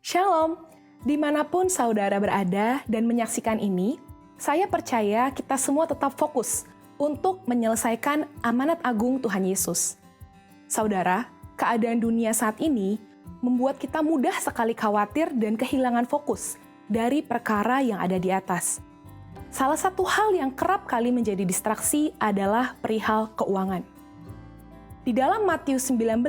Shalom, dimanapun saudara berada dan menyaksikan ini, saya percaya kita semua tetap fokus untuk menyelesaikan amanat agung Tuhan Yesus. Saudara, keadaan dunia saat ini membuat kita mudah sekali khawatir dan kehilangan fokus dari perkara yang ada di atas. Salah satu hal yang kerap kali menjadi distraksi adalah perihal keuangan. Di dalam Matius 19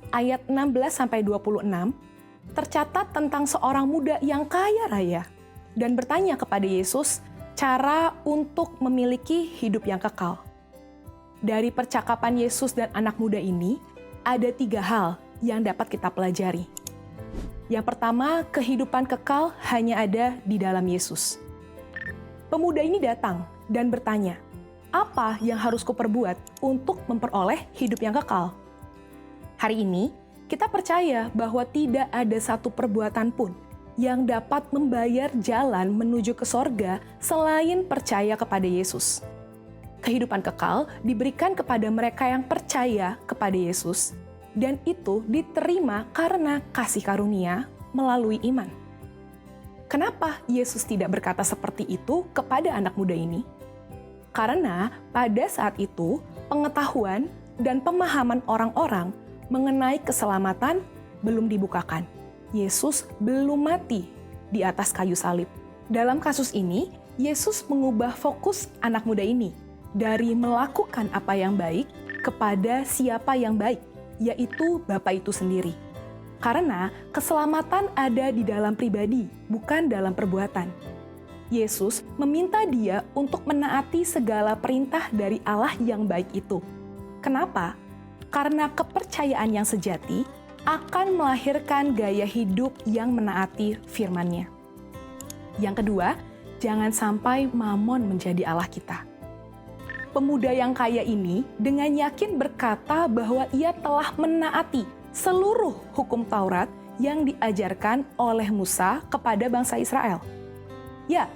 ayat 16-26, tercatat tentang seorang muda yang kaya raya dan bertanya kepada Yesus cara untuk memiliki hidup yang kekal. Dari percakapan Yesus dan anak muda ini, ada 3 hal yang dapat kita pelajari. Yang pertama, kehidupan kekal hanya ada di dalam Yesus. Pemuda ini datang dan bertanya, apa yang harus kuperbuat untuk memperoleh hidup yang kekal? Hari ini, kita percaya bahwa tidak ada satu perbuatan pun yang dapat membayar jalan menuju ke sorga selain percaya kepada Yesus. Kehidupan kekal diberikan kepada mereka yang percaya kepada Yesus, dan itu diterima karena kasih karunia melalui iman. Kenapa Yesus tidak berkata seperti itu kepada anak muda ini? Karena pada saat itu, pengetahuan dan pemahaman orang-orang mengenai keselamatan belum dibukakan. Yesus belum mati di atas kayu salib. Dalam kasus ini, Yesus mengubah fokus anak muda ini dari melakukan apa yang baik kepada siapa yang baik, yaitu Bapa itu sendiri. Karena keselamatan ada di dalam pribadi, bukan dalam perbuatan. Yesus meminta dia untuk menaati segala perintah dari Allah yang baik itu. Kenapa? Karena kepercayaan yang sejati akan melahirkan gaya hidup yang menaati firman-Nya. Yang kedua, jangan sampai mamon menjadi Allah kita. Pemuda yang kaya ini dengan yakin berkata bahwa ia telah menaati seluruh hukum Taurat yang diajarkan oleh Musa kepada bangsa Israel. Ya,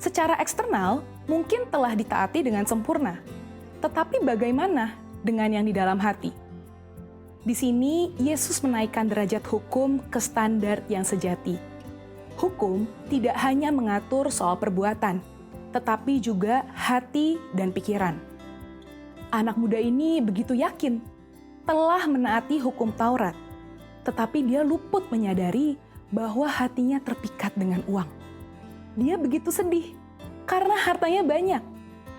secara eksternal mungkin telah ditaati dengan sempurna. Tetapi bagaimana dengan yang di dalam hati? Di sini, Yesus menaikkan derajat hukum ke standar yang sejati. Hukum tidak hanya mengatur soal perbuatan, tetapi juga hati dan pikiran. Anak muda ini begitu yakin telah menaati hukum Taurat, tetapi dia luput menyadari bahwa hatinya terpikat dengan uang. Dia begitu sedih karena hartanya banyak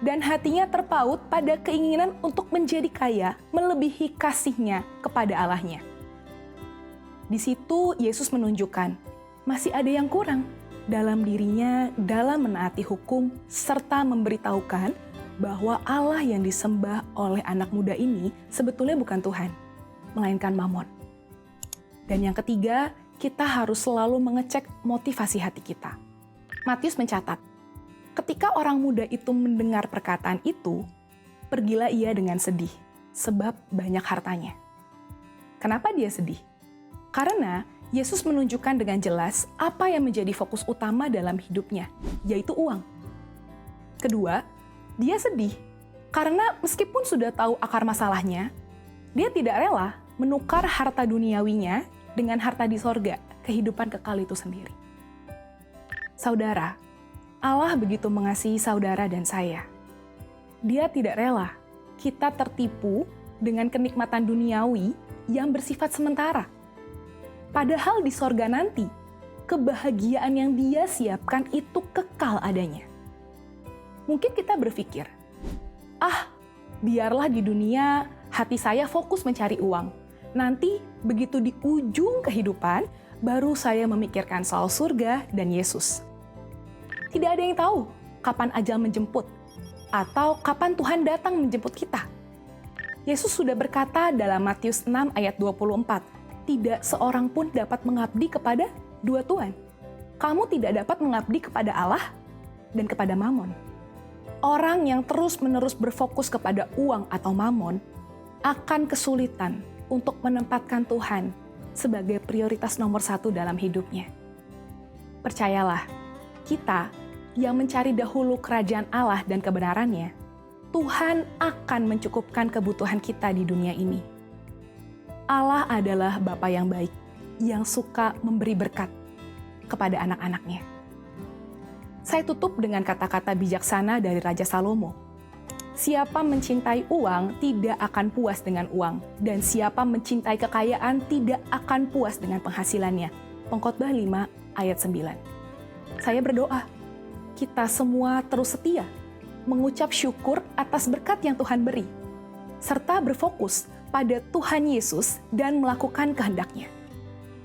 dan hatinya terpaut pada keinginan untuk menjadi kaya melebihi kasihnya kepada Allahnya. Di situ Yesus menunjukkan masih ada yang kurang dalam dirinya dalam menaati hukum serta memberitahukan bahwa Allah yang disembah oleh anak muda ini sebetulnya bukan Tuhan, melainkan Mamon. Dan yang ketiga, kita harus selalu mengecek motivasi hati kita. Matius mencatat, ketika orang muda itu mendengar perkataan itu, pergilah ia dengan sedih, sebab banyak hartanya. Kenapa dia sedih? Karena Yesus menunjukkan dengan jelas apa yang menjadi fokus utama dalam hidupnya, yaitu uang. Kedua, dia sedih karena meskipun sudah tahu akar masalahnya, dia tidak rela menukar harta duniawinya dengan harta di sorga, kehidupan kekal itu sendiri. Saudara, Allah begitu mengasihi saudara dan saya. Dia tidak rela kita tertipu dengan kenikmatan duniawi yang bersifat sementara. Padahal di sorga nanti, kebahagiaan yang dia siapkan itu kekal adanya. Mungkin kita berpikir, biarlah di dunia hati saya fokus mencari uang. Nanti begitu di ujung kehidupan, baru saya memikirkan soal surga dan Yesus. Tidak ada yang tahu kapan ajal menjemput, atau kapan Tuhan datang menjemput kita. Yesus sudah berkata dalam Matius 6 ayat 24, tidak seorang pun dapat mengabdi kepada dua tuan. Kamu tidak dapat mengabdi kepada Allah dan kepada Mamon. Orang yang terus-menerus berfokus kepada uang atau mamon akan kesulitan untuk menempatkan Tuhan sebagai prioritas nomor 1 dalam hidupnya. Percayalah, kita yang mencari dahulu kerajaan Allah dan kebenarannya, Tuhan akan mencukupkan kebutuhan kita di dunia ini. Allah adalah Bapa yang baik, yang suka memberi berkat. kepada anak-anaknya. Saya tutup dengan kata-kata bijaksana dari Raja Salomo. Siapa mencintai uang tidak akan puas dengan uang, dan siapa mencintai kekayaan tidak akan puas dengan penghasilannya. Pengkhotbah 5 ayat 9. Saya berdoa, kita semua terus setia, mengucap syukur atas berkat yang Tuhan beri, serta berfokus pada Tuhan Yesus dan melakukan kehendak-Nya.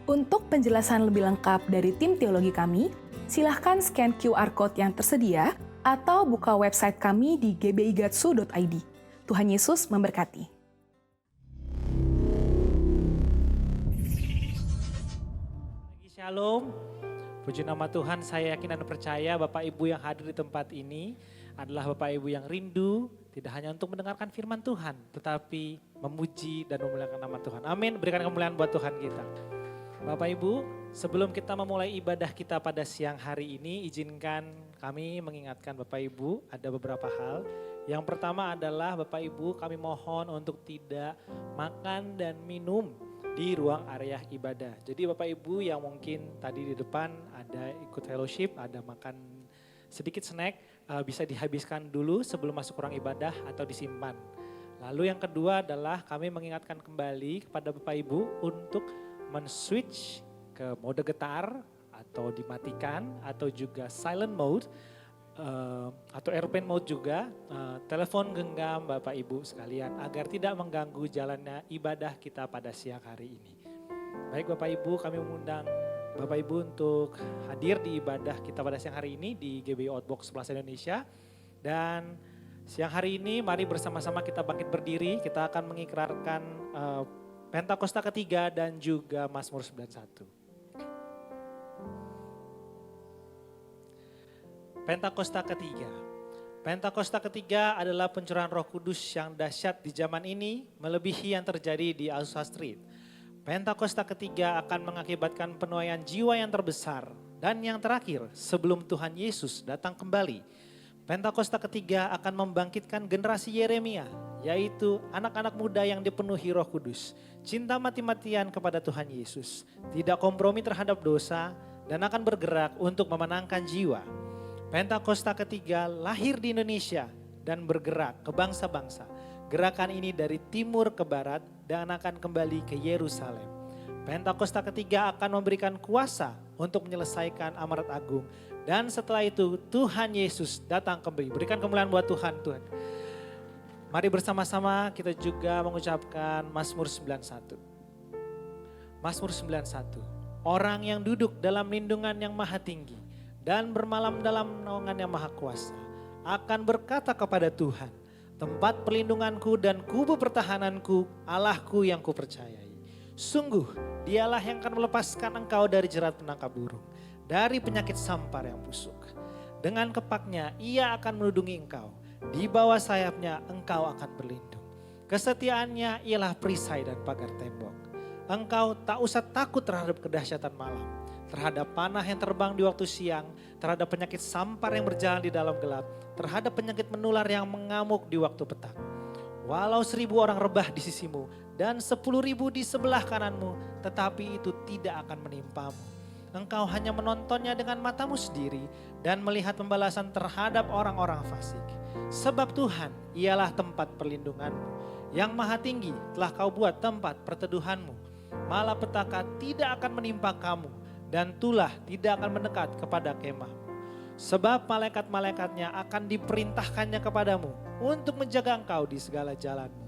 Untuk penjelasan lebih lengkap dari tim teologi kami, silahkan scan QR Code yang tersedia atau buka website kami di gbigatsu.id. Tuhan Yesus memberkati. Shalom, puji nama Tuhan. Saya yakin dan percaya Bapak Ibu yang hadir di tempat ini adalah Bapak Ibu yang rindu tidak hanya untuk mendengarkan firman Tuhan, tetapi memuji dan memuliakan nama Tuhan. Amin, berikan kemuliaan buat Tuhan kita. Bapak Ibu, sebelum kita memulai ibadah kita pada siang hari ini, izinkan kami mengingatkan Bapak Ibu ada beberapa hal. Yang pertama adalah Bapak Ibu kami mohon untuk tidak makan dan minum di ruang area ibadah. Jadi Bapak Ibu yang mungkin tadi di depan ada ikut fellowship, ada makan sedikit snack, bisa dihabiskan dulu sebelum masuk ruang ibadah atau disimpan. Lalu yang kedua adalah kami mengingatkan kembali kepada Bapak Ibu untuk men-switch ke mode getar atau dimatikan atau juga silent mode atau airplane mode juga, telepon genggam Bapak Ibu sekalian agar tidak mengganggu jalannya ibadah kita pada siang hari ini. Baik Bapak Ibu, kami mengundang Bapak Ibu untuk hadir di ibadah kita pada siang hari ini di GBI Outbox Plaza Indonesia. Dan siang hari ini mari bersama-sama kita bangkit berdiri, kita akan mengikrarkan Pentakosta ketiga dan juga Mazmur 91. Pentakosta ketiga. Pentakosta ketiga adalah pencurahan Roh Kudus yang dahsyat di zaman ini, melebihi yang terjadi di Azusa Street. Pentakosta ketiga akan mengakibatkan penuaian jiwa yang terbesar dan yang terakhir sebelum Tuhan Yesus datang kembali. Pentakosta ketiga akan membangkitkan generasi Yeremia, yaitu anak-anak muda yang dipenuhi Roh Kudus, cinta mati-matian kepada Tuhan Yesus, tidak kompromi terhadap dosa, dan akan bergerak untuk memenangkan jiwa. Pentakosta ketiga lahir di Indonesia dan bergerak ke bangsa-bangsa. Gerakan ini dari timur ke barat dan akan kembali ke Yerusalem. Pentakosta ketiga akan memberikan kuasa untuk menyelesaikan amanat agung. Dan setelah itu Tuhan Yesus datang kembali. Berikan kemuliaan buat Tuhan. Mari bersama-sama kita juga mengucapkan Mazmur 91. Mazmur 91. Orang yang duduk dalam lindungan yang maha tinggi dan bermalam dalam naungan yang maha kuasa akan berkata kepada Tuhan, tempat perlindunganku dan kubu pertahananku, Allahku yang kupercayai. Sungguh dialah yang akan melepaskan engkau dari jerat penangkap burung, dari penyakit sampar yang busuk. Dengan kepaknya ia akan melindungi engkau, di bawah sayapnya engkau akan berlindung. Kesetiaannya ialah perisai dan pagar tembok. Engkau tak usah takut terhadap kedahsyatan malam, terhadap panah yang terbang di waktu siang, terhadap penyakit sampar yang berjalan di dalam gelap, terhadap penyakit menular yang mengamuk di waktu petang. Walau 1000 orang rebah di sisimu dan 10.000 di sebelah kananmu, tetapi itu tidak akan menimpamu. Engkau hanya menontonnya dengan matamu sendiri dan melihat pembalasan terhadap orang-orang fasik. Sebab Tuhan ialah tempat perlindunganmu, yang maha tinggi telah kau buat tempat perteduhanmu. Malapetaka tidak akan menimpa kamu dan tulah tidak akan mendekat kepada kemahmu. Sebab malaikat-malaikatnya akan diperintahkannya kepadamu untuk menjaga engkau di segala jalanmu.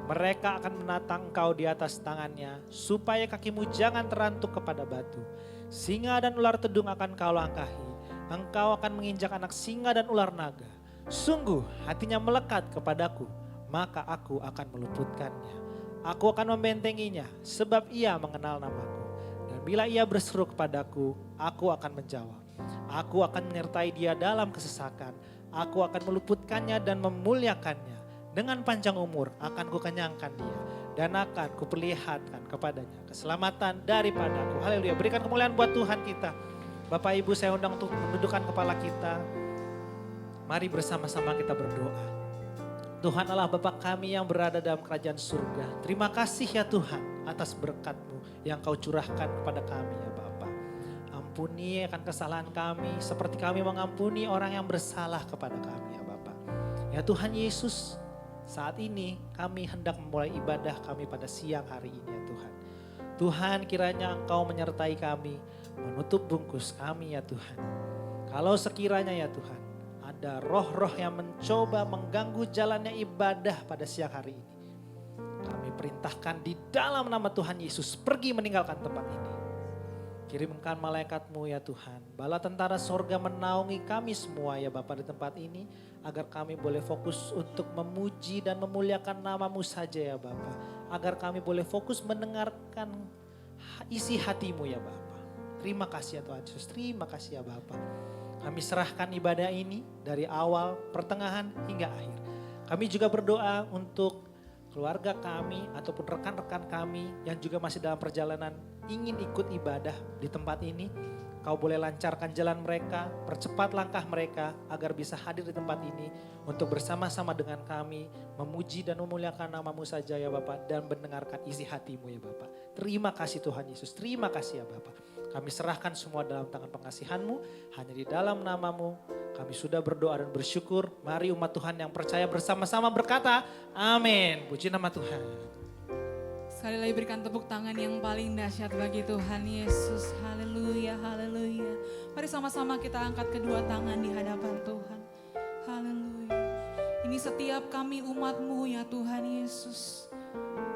Mereka akan menatang engkau di atas tangannya supaya kakimu jangan terantuk kepada batu. Singa dan ular tedung akan kau langkahi. Engkau akan menginjak anak singa dan ular naga. Sungguh hatinya melekat kepadaku, maka aku akan meluputkannya. Aku akan membentenginya sebab ia mengenal namaku. Dan bila ia berseru kepadaku, aku akan menjawab. Aku akan menyertai dia dalam kesesakan. Aku akan meluputkannya dan memuliakannya. Dengan panjang umur akan kukenyangkan dia. Dan akan kuperlihatkan kepadanya keselamatan daripadaku. Haleluya. Berikan kemuliaan buat Tuhan kita. Bapak Ibu, saya undang untuk menundukkan kepala kita. Mari bersama-sama kita berdoa. Tuhan Allah Bapa kami yang berada dalam kerajaan surga. Terima kasih ya Tuhan atas berkat-Mu yang Kau curahkan kepada kami ya Bapa. ampuni akan kesalahan kami seperti kami mengampuni orang yang bersalah kepada kami ya Bapa. Ya Tuhan Yesus, saat ini kami hendak memulai ibadah kami pada siang hari ini ya Tuhan. Tuhan kiranya Engkau menyertai kami, menutup bungkus kami ya Tuhan. Kalau sekiranya ya Tuhan, ada roh-roh yang mencoba mengganggu jalannya ibadah pada siang hari ini, kami perintahkan di dalam nama Tuhan Yesus pergi meninggalkan tempat ini. Kirimkan malaikat-Mu ya Tuhan. Bala tentara sorga menaungi kami semua ya Bapa di tempat ini. Agar kami boleh fokus untuk memuji dan memuliakan nama-Mu saja ya Bapa. Agar kami boleh fokus mendengarkan isi hati-Mu ya Bapa. Terima kasih ya Tuhan Yesus. Terima kasih ya Bapa. Kami serahkan ibadah ini dari awal, pertengahan hingga akhir. Kami juga berdoa untuk keluarga kami ataupun rekan-rekan kami yang juga masih dalam perjalanan ingin ikut ibadah di tempat ini. Kau boleh lancarkan jalan mereka, percepat langkah mereka agar bisa hadir di tempat ini untuk bersama-sama dengan kami memuji dan memuliakan nama-Mu saja ya Bapak dan mendengarkan isi hati-Mu ya Bapak. Terima kasih Tuhan Yesus, terima kasih ya Bapak. Kami serahkan semua dalam tangan pengasihan-Mu, hanya di dalam nama-Mu kami sudah berdoa dan bersyukur. Mari umat Tuhan yang percaya bersama-sama berkata, amin. Puji nama Tuhan. Sekali lagi berikan tepuk tangan yang paling dahsyat bagi Tuhan Yesus. Haleluya, haleluya. Mari sama-sama kita angkat kedua tangan di hadapan Tuhan. Haleluya. Ini setiap kami umat-Mu ya Tuhan Yesus.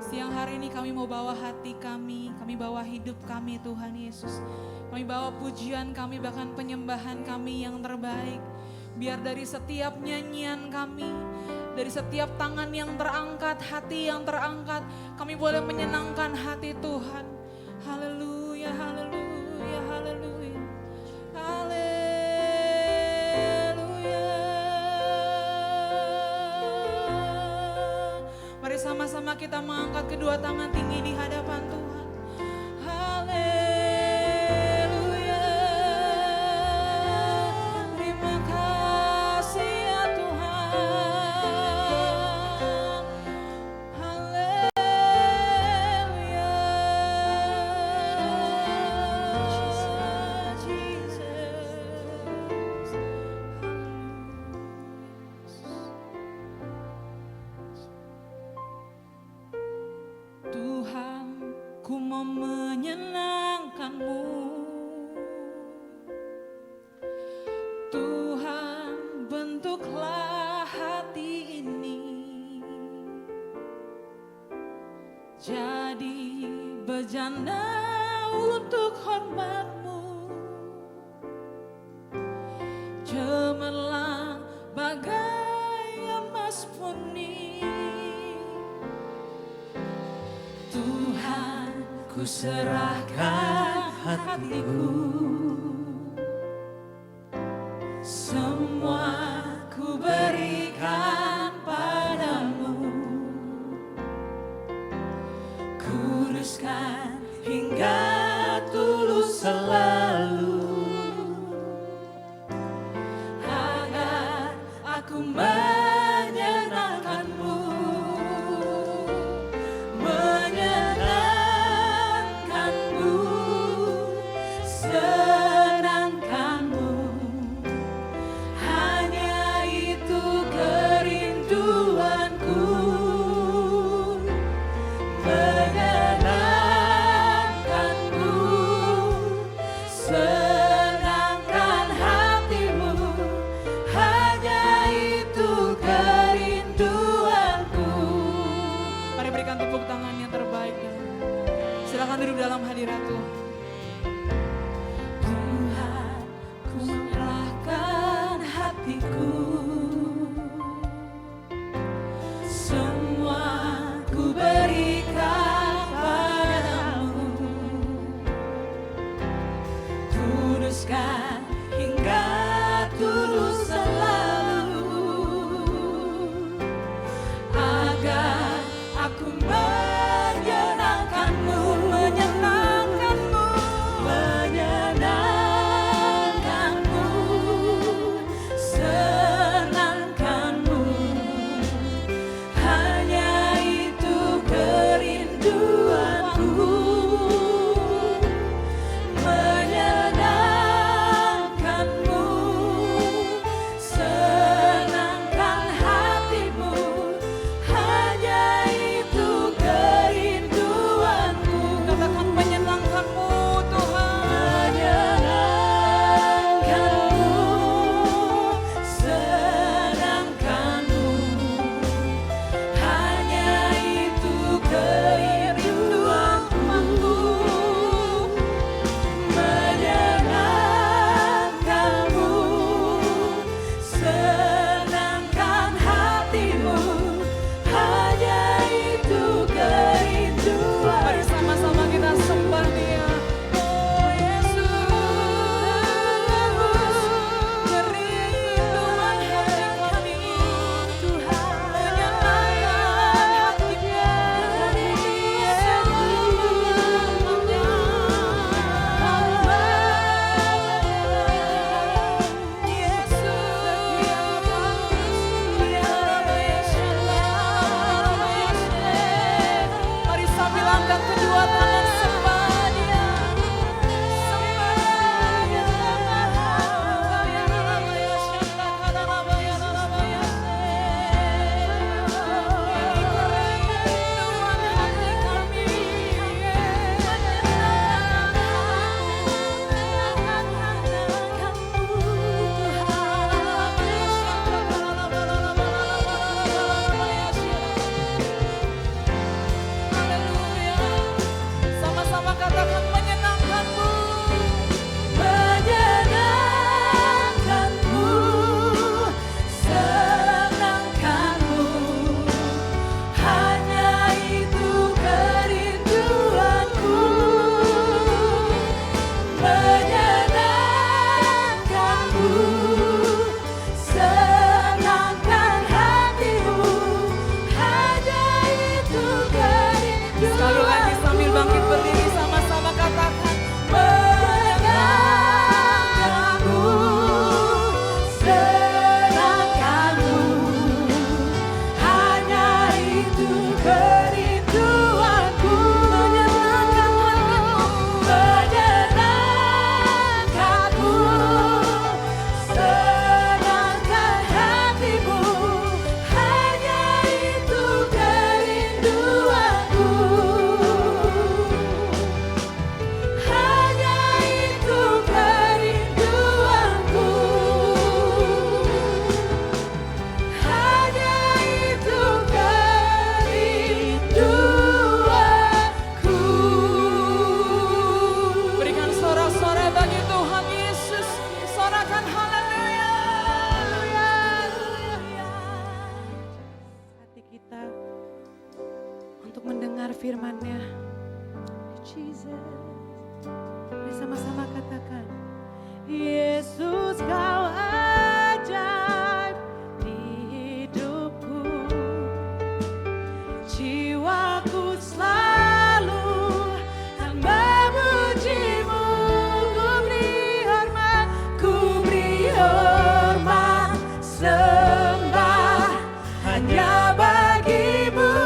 Siang hari ini kami mau bawa hati kami bawa hidup kami Tuhan Yesus. Kami bawa pujian kami, bahkan penyembahan kami yang terbaik. Biar dari setiap nyanyian kami, dari setiap tangan yang terangkat, hati yang terangkat, kami boleh menyenangkan hati Tuhan. Haleluya, haleluya, haleluya. Haleluya. Mari sama-sama kita mengangkat kedua tangan tinggi di hadapan Tuhan. Haleluya. Terima kasih ya Tuhan. Haleluya. Jesus. Tuhan, ku mau menyenangkan-Mu. Tuhan, bentuklah hati ini jadi bejana untuk hormat-Mu. Cemerlang bagai emas murni. Tuhan, ku serahkan hatiku, semua ku berikan padamu. Kuduskan hingga tulus selalu, agar aku menyenangkan-Mu. Menyenangkan-Mu, senangkan-Mu, hanya itu kerinduanku. Menyenangkan-Mu, senangkan hati-Mu, hanya itu kerinduanku. Mari berikan tepuk tangan yang terbaik. Silakan duduk dalam hadirat Tuhan. Tuhan, ku menyerahkan hatiku, semua ku berikan padamu. Kuduskan hingga tulus selalu, agar aku menyenangkan-Mu, menyenangkan-Mu, menyenangkan-Mu, senangkan-Mu, hanya itu kerinduanku. Menyenangkan-Mu, sama-sama katakan, Yesus kau ajaib di hidupku, jiwaku selalu akan memujimu. Ku beri hormat, sembah hanya bagimu,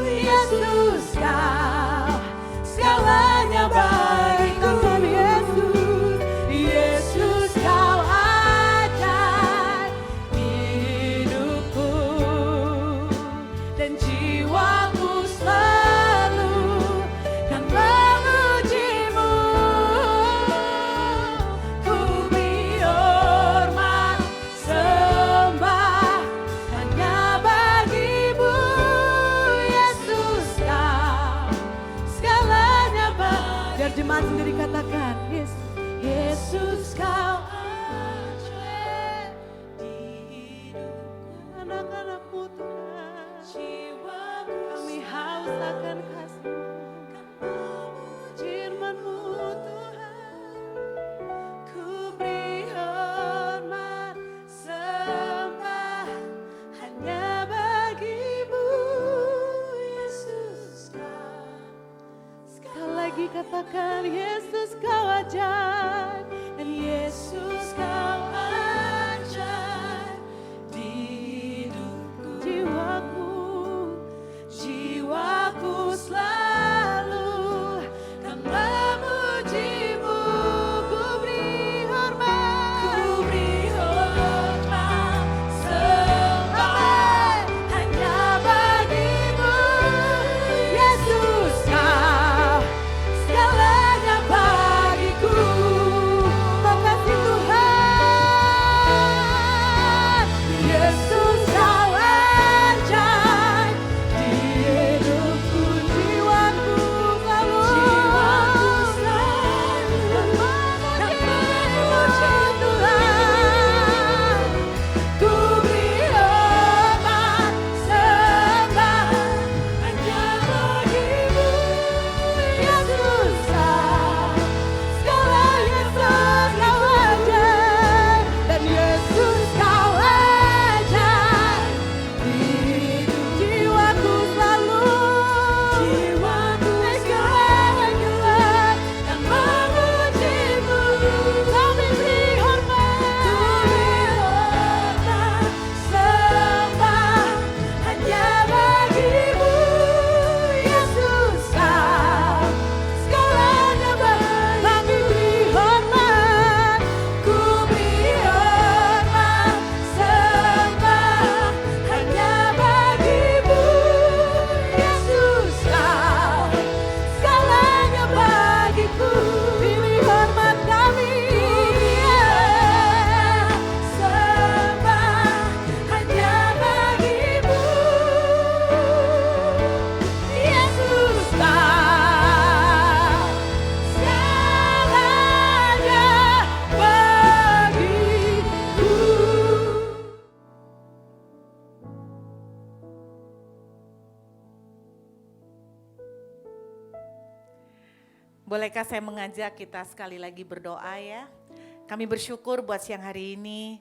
Yesus kau segalanya bagiku. Yesus kau ajaib di hidupku, dan jiwaku selalu kan memujimu. Ku beri hormat, sembah hanya bagimu, Yesus kau segalanya bagiku. Biar jemaat sendiri katakan, Yesus kau ajaib di hidupku. Anak-anakmu Tuhan, jiwaku kami haus akan kasih-Mu, firman-Mu Tuhan. Ku beri hormat, sembah hanya bagimu, Yesus kau. Sekali lagi katakan, Yesus kau ajaib, dan Yesus kau ajaib di hidupku, jiwaku selalu kan memujimu. Ku beri hormat, sembah hanya bagimu, Yesus kau segalanya bagiku. Makasih Tuhan, Yesus kau ajaib di hidupku, jiwaku selalu kan memuji Tuhan. Ku beri hormat, sembah hanya bagimu, Yesus kau segalanya, Yesus kau ajaib, dan Yesus kau ajaib di hidup, jiwaku selalu segalanya kan memujimu. Kami beri hormat, sembah hanya bagimu, Yesus kau segalanya bagiku. Kami beri hormat, ku beri hormat, sembah hanya bagimu, Yesus kau segalanya bagiku. Beri hormat kami, sembah hanya bagimu, Yesus kau segalanya bagiku. Bolehkah saya mengajak kita sekali lagi berdoa ya? Kami bersyukur buat siang hari ini,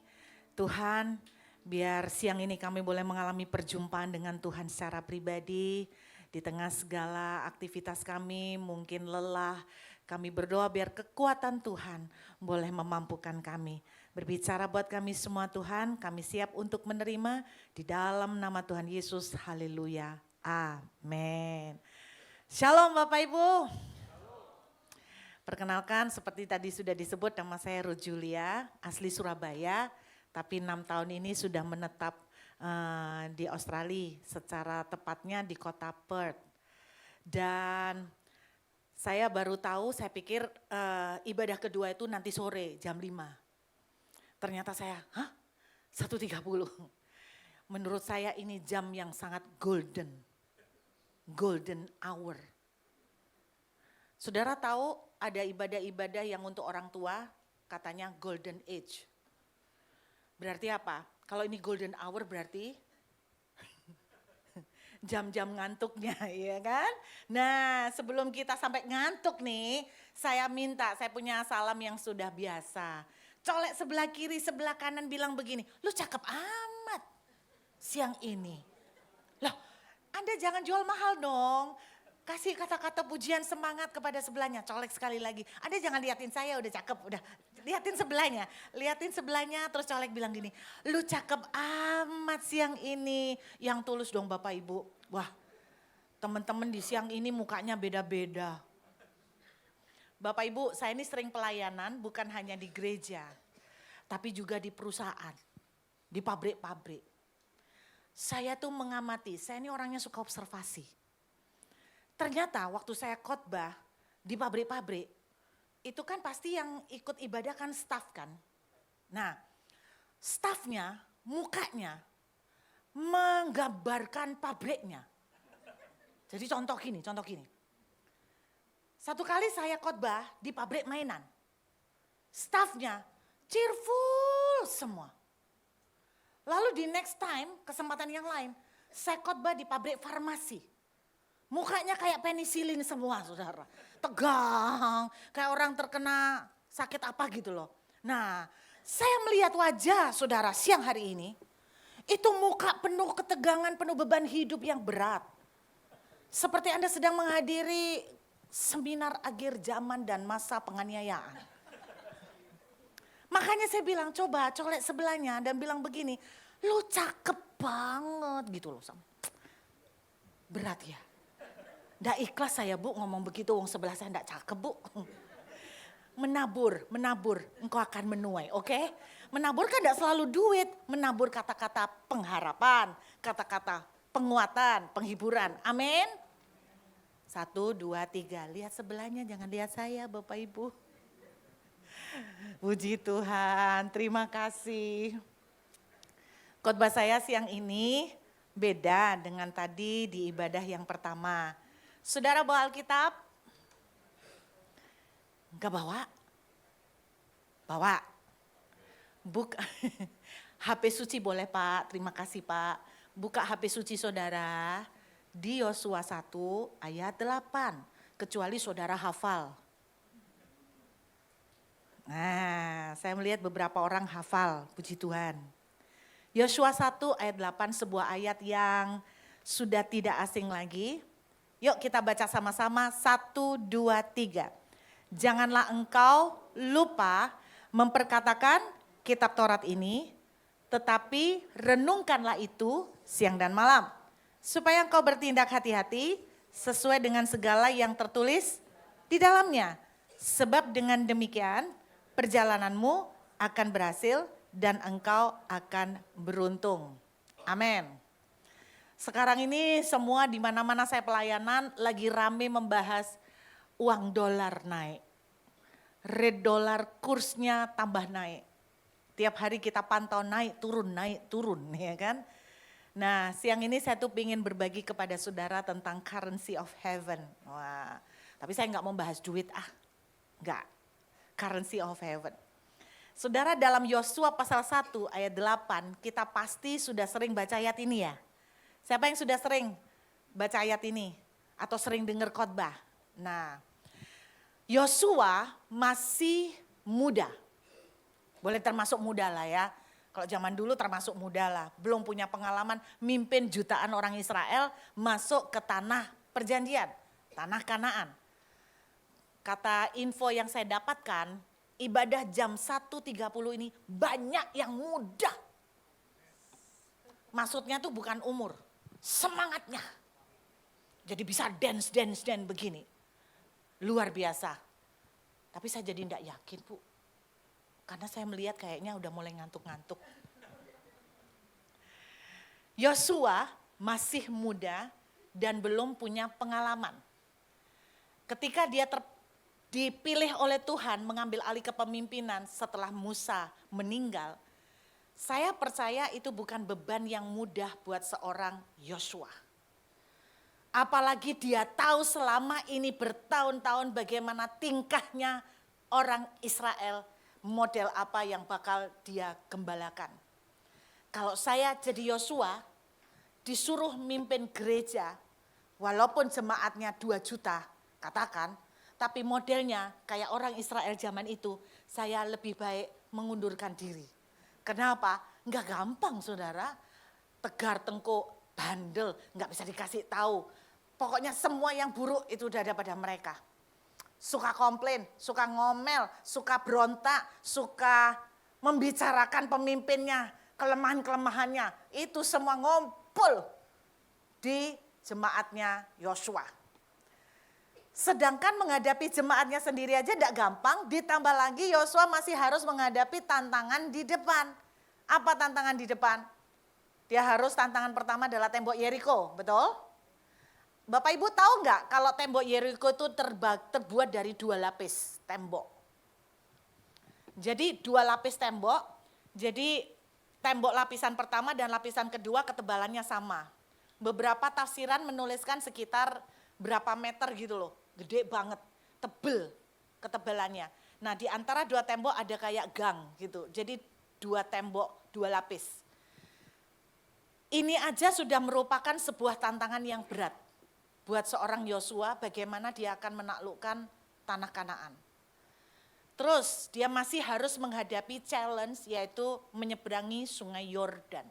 Tuhan, biar siang ini kami boleh mengalami perjumpaan dengan Tuhan secara pribadi. Di tengah segala aktivitas kami, mungkin lelah, kami berdoa biar kekuatan Tuhan boleh memampukan kami. Berbicara buat kami semua Tuhan, kami siap untuk menerima di dalam nama Tuhan Yesus, haleluya, amin. Shalom Bapak Ibu. Perkenalkan seperti tadi sudah disebut, nama saya Ruth Julia, asli Surabaya, tapi 6 tahun ini sudah menetap di Australia, secara tepatnya di kota Perth. Dan saya baru tahu, saya pikir ibadah kedua itu nanti sore jam 5. Ternyata saya, 1.30. Menurut saya ini jam yang sangat golden hour. Saudara tahu ada ibadah-ibadah yang untuk orang tua katanya golden age. Berarti apa? Kalau ini golden hour berarti jam-jam ngantuknya, ya kan? Nah, sebelum kita sampai ngantuk nih, saya punya salam yang sudah biasa. Colek sebelah kiri, sebelah kanan bilang begini, lu cakep amat siang ini. Loh, Anda jangan jual mahal dong. Kasih kata-kata pujian semangat kepada sebelahnya. Colek sekali lagi. Anda jangan liatin saya udah cakep. Udah liatin sebelahnya. Liatin sebelahnya terus colek bilang gini. Lu cakep amat siang ini. Yang tulus dong Bapak Ibu. Wah, teman-teman di siang ini mukanya beda-beda. Bapak Ibu, saya ini sering pelayanan bukan hanya di gereja. Tapi juga di perusahaan. Di pabrik-pabrik. Saya tuh mengamati. Saya ini orangnya suka observasi. Ternyata waktu saya khotbah di pabrik-pabrik, itu kan pasti yang ikut ibadah kan staff kan. Nah, staffnya, mukanya menggambarkan pabriknya. Jadi contoh gini. Satu kali saya khotbah di pabrik mainan. Staffnya cheerful semua. Lalu di next time, kesempatan yang lain, saya khotbah di pabrik farmasi. Mukanya kayak penisilin semua saudara. Tegang, kayak orang terkena sakit apa gitu loh. Nah, saya melihat wajah saudara siang hari ini. Itu muka penuh ketegangan, penuh beban hidup yang berat. Seperti Anda sedang menghadiri seminar akhir zaman dan masa penganiayaan. Makanya saya bilang coba colek sebelahnya dan bilang begini. Lu cakep banget gitu loh. Berat ya. Nggak ikhlas saya Bu ngomong begitu, wong sebelah saya nggak cakep Bu. Menabur, engkau akan menuai, oke? Menabur kan nggak selalu duit, menabur kata-kata pengharapan, kata-kata penguatan, penghiburan, amin. 1, 2, 3, lihat sebelahnya jangan lihat saya Bapak Ibu. Puji Tuhan, terima kasih. Khotbah saya siang ini beda dengan tadi di ibadah yang pertama. Saudara bawa Alkitab? Enggak bawa? Bawa. Buka HP suci boleh Pak, terima kasih Pak. Buka HP suci saudara di Yosua 1 ayat 8. Kecuali saudara hafal. Nah, saya melihat beberapa orang hafal, puji Tuhan. Yosua 1 ayat 8 sebuah ayat yang sudah tidak asing lagi. Yuk kita baca sama-sama 1, 2, 3. Janganlah engkau lupa memperkatakan kitab Taurat ini, tetapi renungkanlah itu siang dan malam. Supaya engkau bertindak hati-hati sesuai dengan segala yang tertulis di dalamnya. Sebab dengan demikian perjalananmu akan berhasil dan engkau akan beruntung. Amin. Sekarang ini semua di mana-mana saya pelayanan lagi rame membahas uang dolar naik. Rate dolar kursnya tambah naik. Tiap hari kita pantau naik turun ya kan. Nah siang ini saya tuh ingin berbagi kepada saudara tentang currency of heaven. Wah, tapi saya nggak mau bahas duit nggak. Currency of heaven. Saudara dalam Yosua pasal 1 ayat 8 kita pasti sudah sering baca ayat ini ya. Siapa yang sudah sering baca ayat ini atau sering dengar khotbah? Nah, Yosua masih muda. Boleh termasuk muda lah ya. Kalau zaman dulu termasuk muda lah. Belum punya pengalaman mimpin jutaan orang Israel masuk ke tanah perjanjian, tanah Kanaan. Kata info yang saya dapatkan, ibadah jam 1.30 ini banyak yang muda. Maksudnya tuh bukan umur. Semangatnya. Jadi bisa dance begini. Luar biasa. Tapi saya jadi enggak yakin Bu. Karena saya melihat kayaknya udah mulai ngantuk-ngantuk. Yosua masih muda dan belum punya pengalaman. Ketika dia dipilih oleh Tuhan mengambil alih kepemimpinan setelah Musa meninggal. Saya percaya itu bukan beban yang mudah buat seorang Yosua. Apalagi dia tahu selama ini bertahun-tahun bagaimana tingkahnya orang Israel, model apa yang bakal dia gembalakan. Kalau saya jadi Yosua, disuruh mimpin gereja, walaupun jemaatnya 2 juta, katakan, tapi modelnya kayak orang Israel zaman itu, saya lebih baik mengundurkan diri. Kenapa? Enggak gampang saudara, tegar tengkuk, bandel, enggak bisa dikasih tahu. Pokoknya semua yang buruk itu udah ada pada mereka. Suka komplain, suka ngomel, suka berontak, suka membicarakan pemimpinnya, kelemahan-kelemahannya. Itu semua ngumpul di jemaatnya Yosua. Sedangkan menghadapi jemaatnya sendiri aja tidak gampang, ditambah lagi Yosua masih harus menghadapi tantangan di depan. Apa tantangan di depan? Dia harus tantangan pertama adalah tembok Yeriko, betul? Bapak Ibu tahu nggak kalau tembok Yeriko itu terbuat dari 2 lapis tembok. Jadi 2 lapis tembok, jadi tembok lapisan pertama dan lapisan kedua ketebalannya sama. Beberapa tafsiran menuliskan sekitar berapa meter gitu loh, gede banget, tebel ketebalannya. Nah di antara 2 tembok ada kayak gang gitu, jadi 2 tembok, 2 lapis. Ini aja sudah merupakan sebuah tantangan yang berat. Buat seorang Yosua bagaimana dia akan menaklukkan tanah Kanaan. Terus dia masih harus menghadapi challenge yaitu menyeberangi sungai Yordan.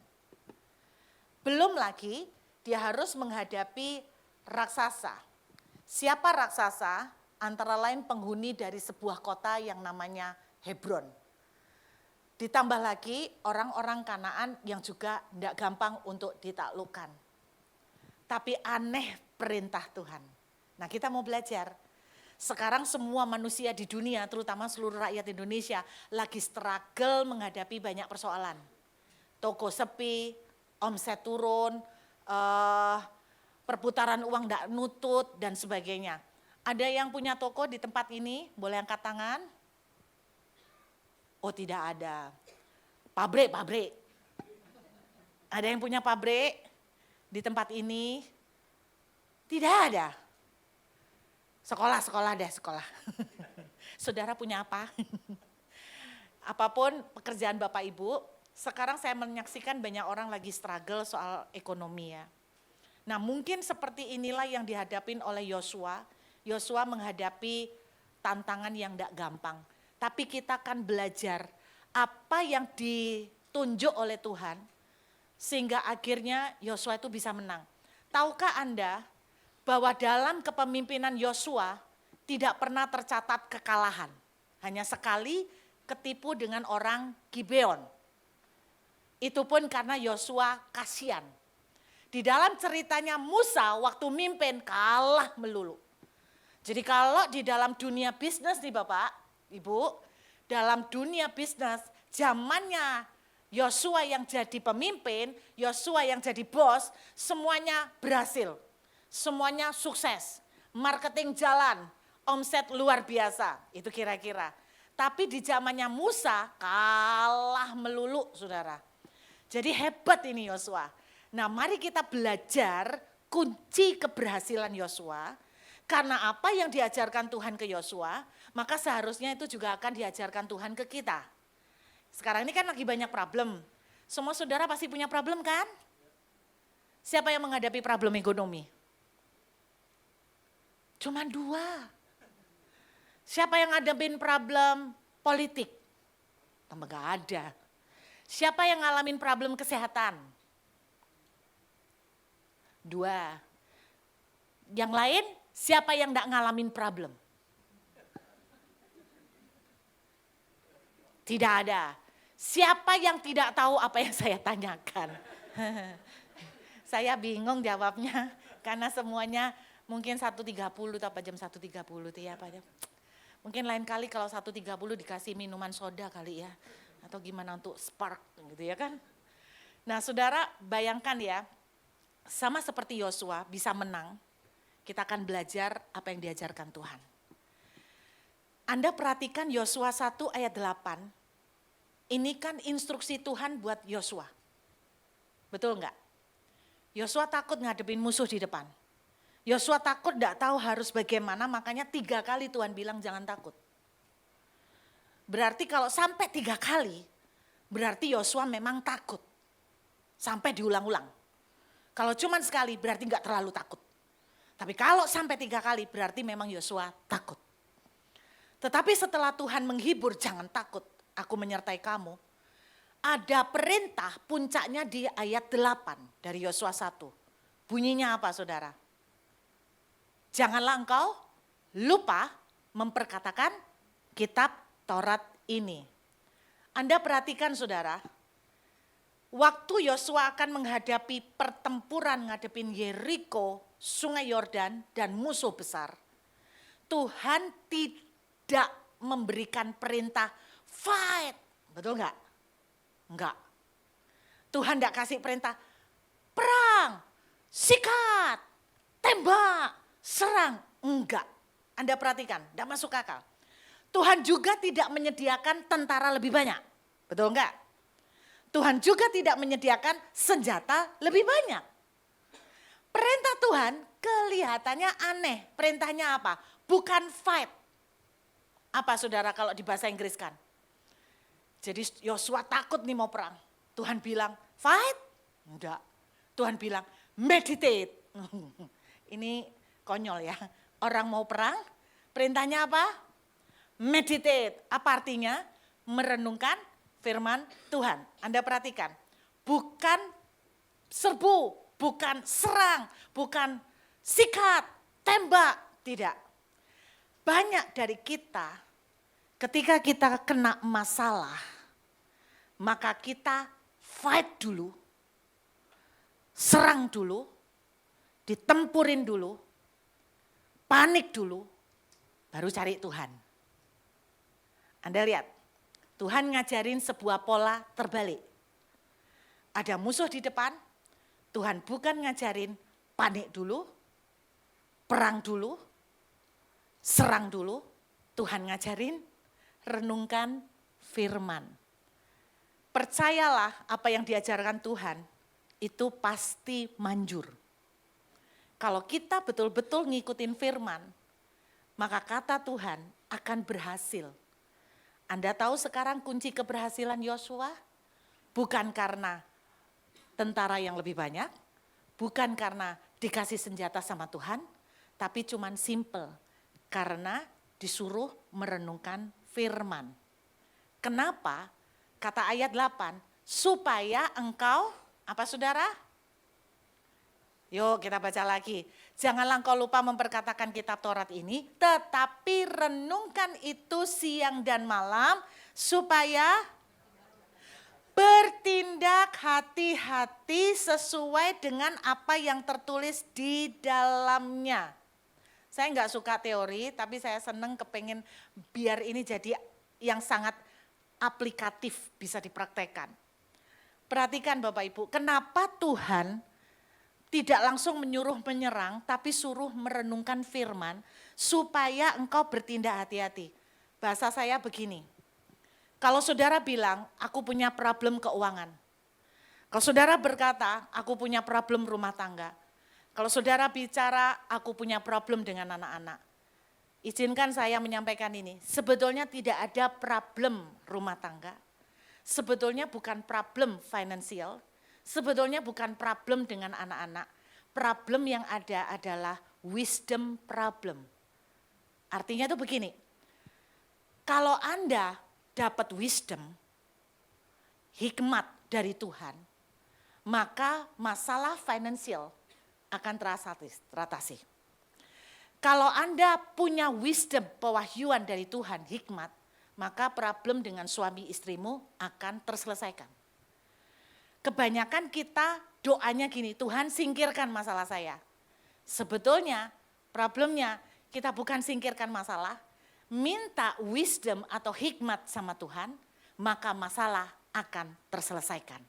Belum lagi dia harus menghadapi raksasa. Siapa raksasa? Antara lain penghuni dari sebuah kota yang namanya Hebron. Ditambah lagi orang-orang Kanaan yang juga tidak gampang untuk ditaklukkan. Tapi aneh perintah Tuhan. Nah kita mau belajar. Sekarang semua manusia di dunia, terutama seluruh rakyat Indonesia, lagi struggle menghadapi banyak persoalan. Toko sepi, omset turun, perputaran uang tidak nutut, dan sebagainya. Ada yang punya toko di tempat ini, boleh angkat tangan? Oh tidak ada. Pabrik. Ada yang punya pabrik di tempat ini? Tidak ada. Sekolah. Saudara punya apa? Apapun pekerjaan Bapak Ibu, sekarang saya menyaksikan banyak orang lagi struggle soal ekonomi ya. Nah mungkin seperti inilah yang dihadapin oleh Yosua. Yosua menghadapi tantangan yang tidak gampang. Tapi kita akan belajar apa yang ditunjuk oleh Tuhan, sehingga akhirnya Yosua itu bisa menang. Tahukah Anda bahwa dalam kepemimpinan Yosua tidak pernah tercatat kekalahan. Hanya sekali ketipu dengan orang Gibeon. Itu pun karena Yosua kasihan. Di dalam ceritanya Musa waktu mimpin kalah melulu. Jadi kalau di dalam dunia bisnis nih Bapak, Ibu, dalam dunia bisnis zamannya Yosua yang jadi pemimpin, Yosua yang jadi bos, semuanya berhasil. Semuanya sukses, marketing jalan, omset luar biasa, itu kira-kira. Tapi di zamannya Musa kalah melulu saudara. Jadi hebat ini Yosua. Nah mari kita belajar kunci keberhasilan Yosua. Karena apa yang diajarkan Tuhan ke Yosua, maka seharusnya itu juga akan diajarkan Tuhan ke kita. Sekarang ini kan lagi banyak problem. Semua saudara pasti punya problem kan? Siapa yang menghadapi problem ekonomi? Cuma 2. Siapa yang ngadepin problem politik? Tambah gak ada. Siapa yang ngalamin problem kesehatan? 2. Yang lain, siapa yang gak ngalamin problem? Tidak ada. Siapa yang tidak tahu apa yang saya tanyakan? Saya bingung jawabnya karena semuanya mungkin 1.30 atau jam 1.30 itu ya Pak. Mungkin lain kali kalau 1.30 dikasih minuman soda kali ya. Atau gimana untuk spark gitu ya kan. Nah saudara bayangkan ya, sama seperti Yosua bisa menang, kita akan belajar apa yang diajarkan Tuhan. Anda perhatikan Yosua 1 ayat 8, ini kan instruksi Tuhan buat Yosua. Betul enggak? Yosua takut ngadepin musuh di depan. Yosua takut enggak tahu harus bagaimana, makanya 3 kali Tuhan bilang jangan takut. Berarti kalau sampai 3 kali, berarti Yosua memang takut. Sampai diulang-ulang. Kalau cuman sekali berarti nggak terlalu takut. Tapi kalau sampai 3 kali berarti memang Yosua takut. Tetapi setelah Tuhan menghibur, jangan takut, aku menyertai kamu. Ada perintah puncaknya di ayat 8 dari Yosua 1. Bunyinya apa saudara? Janganlah engkau lupa memperkatakan kitab Taurat ini. Anda perhatikan saudara, waktu Yosua akan menghadapi pertempuran ngadepin Yeriko, Sungai Yordan dan musuh besar. Tuhan tidak memberikan perintah fight, betul enggak? Enggak. Tuhan enggak kasih perintah perang, sikat, tembak, serang. Enggak. Anda perhatikan, enggak masuk akal. Tuhan juga tidak menyediakan tentara lebih banyak. Betul enggak? Tuhan juga tidak menyediakan senjata lebih banyak. Perintah Tuhan kelihatannya aneh. Perintahnya apa? Bukan fight. Apa saudara kalau di bahasa Inggris kan? Jadi Yosua takut nih mau perang. Tuhan bilang fight? Enggak. Tuhan bilang meditate. Ini konyol ya. Orang mau perang, perintahnya apa? Meditate. Apa artinya? Merenungkan firman Tuhan. Anda perhatikan. Bukan serbu, bukan serang, bukan sikat, tembak. Tidak. Banyak dari kita ketika kita kena masalah, maka kita fight dulu, serang dulu, ditempurin dulu, panik dulu, baru cari Tuhan. Anda lihat, Tuhan ngajarin sebuah pola terbalik. Ada musuh di depan, Tuhan bukan ngajarin panik dulu, perang dulu, serang dulu. Tuhan ngajarin renungkan firman. Percayalah apa yang diajarkan Tuhan itu pasti manjur. Kalau kita betul-betul ngikutin firman, maka kata Tuhan akan berhasil. Anda tahu sekarang kunci keberhasilan Yosua? Bukan karena tentara yang lebih banyak, bukan karena dikasih senjata sama Tuhan, tapi cuman simple. Karena disuruh merenungkan firman. Kenapa? Kata ayat 8, supaya engkau, apa saudara? Yuk kita baca lagi. Janganlah engkau lupa memperkatakan kitab Taurat ini, tetapi renungkan itu siang dan malam, supaya bertindak hati-hati sesuai dengan apa yang tertulis di dalamnya. Saya enggak suka teori, tapi saya senang kepengen biar ini jadi yang sangat aplikatif, bisa dipraktekkan. Perhatikan Bapak Ibu, kenapa Tuhan tidak langsung menyuruh menyerang, tapi suruh merenungkan firman, supaya engkau bertindak hati-hati. Bahasa saya begini, kalau saudara bilang, aku punya problem keuangan. Kalau saudara berkata, aku punya problem rumah tangga. Kalau saudara bicara, aku punya problem dengan anak-anak. Izinkan saya menyampaikan ini, sebetulnya tidak ada problem rumah tangga. Sebetulnya bukan problem finansial, sebetulnya bukan problem dengan anak-anak. Problem yang ada adalah wisdom problem. Artinya itu begini, kalau Anda dapat wisdom, hikmat dari Tuhan, maka masalah finansial akan teratasi. Kalau Anda punya wisdom, pewahyuan dari Tuhan, hikmat, maka problem dengan suami istrimu akan terselesaikan. Kebanyakan kita doanya gini, Tuhan singkirkan masalah saya. Sebetulnya problemnya kita bukan singkirkan masalah, minta wisdom atau hikmat sama Tuhan, maka masalah akan terselesaikan.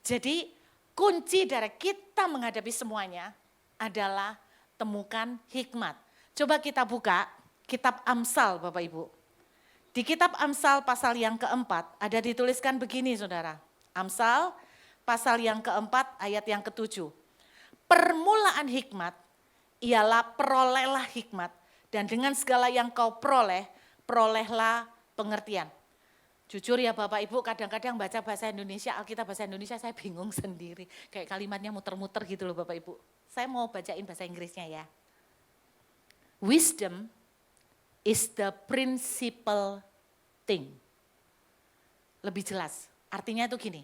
Jadi kunci dari kita menghadapi semuanya adalah temukan hikmat. Coba kita buka kitab Amsal Bapak Ibu. Di kitab Amsal pasal yang keempat ada dituliskan begini saudara. Amsal pasal yang keempat ayat yang ketujuh. Permulaan hikmat ialah perolehlah hikmat dan dengan segala yang kau peroleh, perolehlah pengertian. Jujur ya Bapak Ibu, kadang-kadang baca bahasa Indonesia, Alkitab bahasa Indonesia saya bingung sendiri. Kayak kalimatnya muter-muter gitu loh Bapak Ibu. Saya mau bacain bahasa Inggrisnya ya. Wisdom is the principal thing. Lebih jelas, artinya itu gini.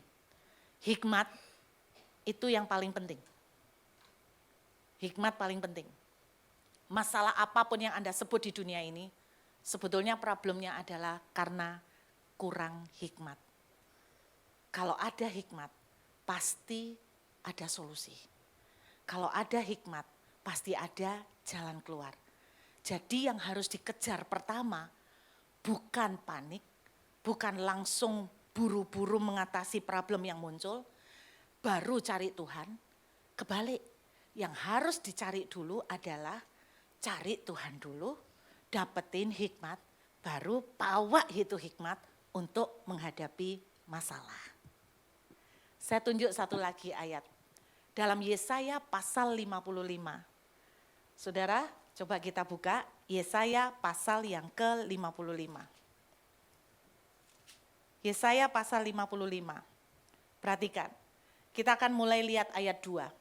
Hikmat itu yang paling penting. Hikmat paling penting. Masalah apapun yang Anda sebut di dunia ini, sebetulnya problemnya adalah karena kurang hikmat. Kalau ada hikmat, pasti ada solusi. Kalau ada hikmat, pasti ada jalan keluar. Jadi yang harus dikejar pertama, bukan panik, bukan langsung buru-buru mengatasi problem yang muncul, baru cari Tuhan. Kebalik, yang harus dicari dulu adalah cari Tuhan dulu, dapetin hikmat, baru bawa itu hikmat untuk menghadapi masalah. Saya tunjuk satu lagi ayat. Dalam Yesaya pasal 55. Saudara, coba kita buka Yesaya pasal yang ke-55. Yesaya pasal 55. Perhatikan, kita akan mulai lihat ayat 2.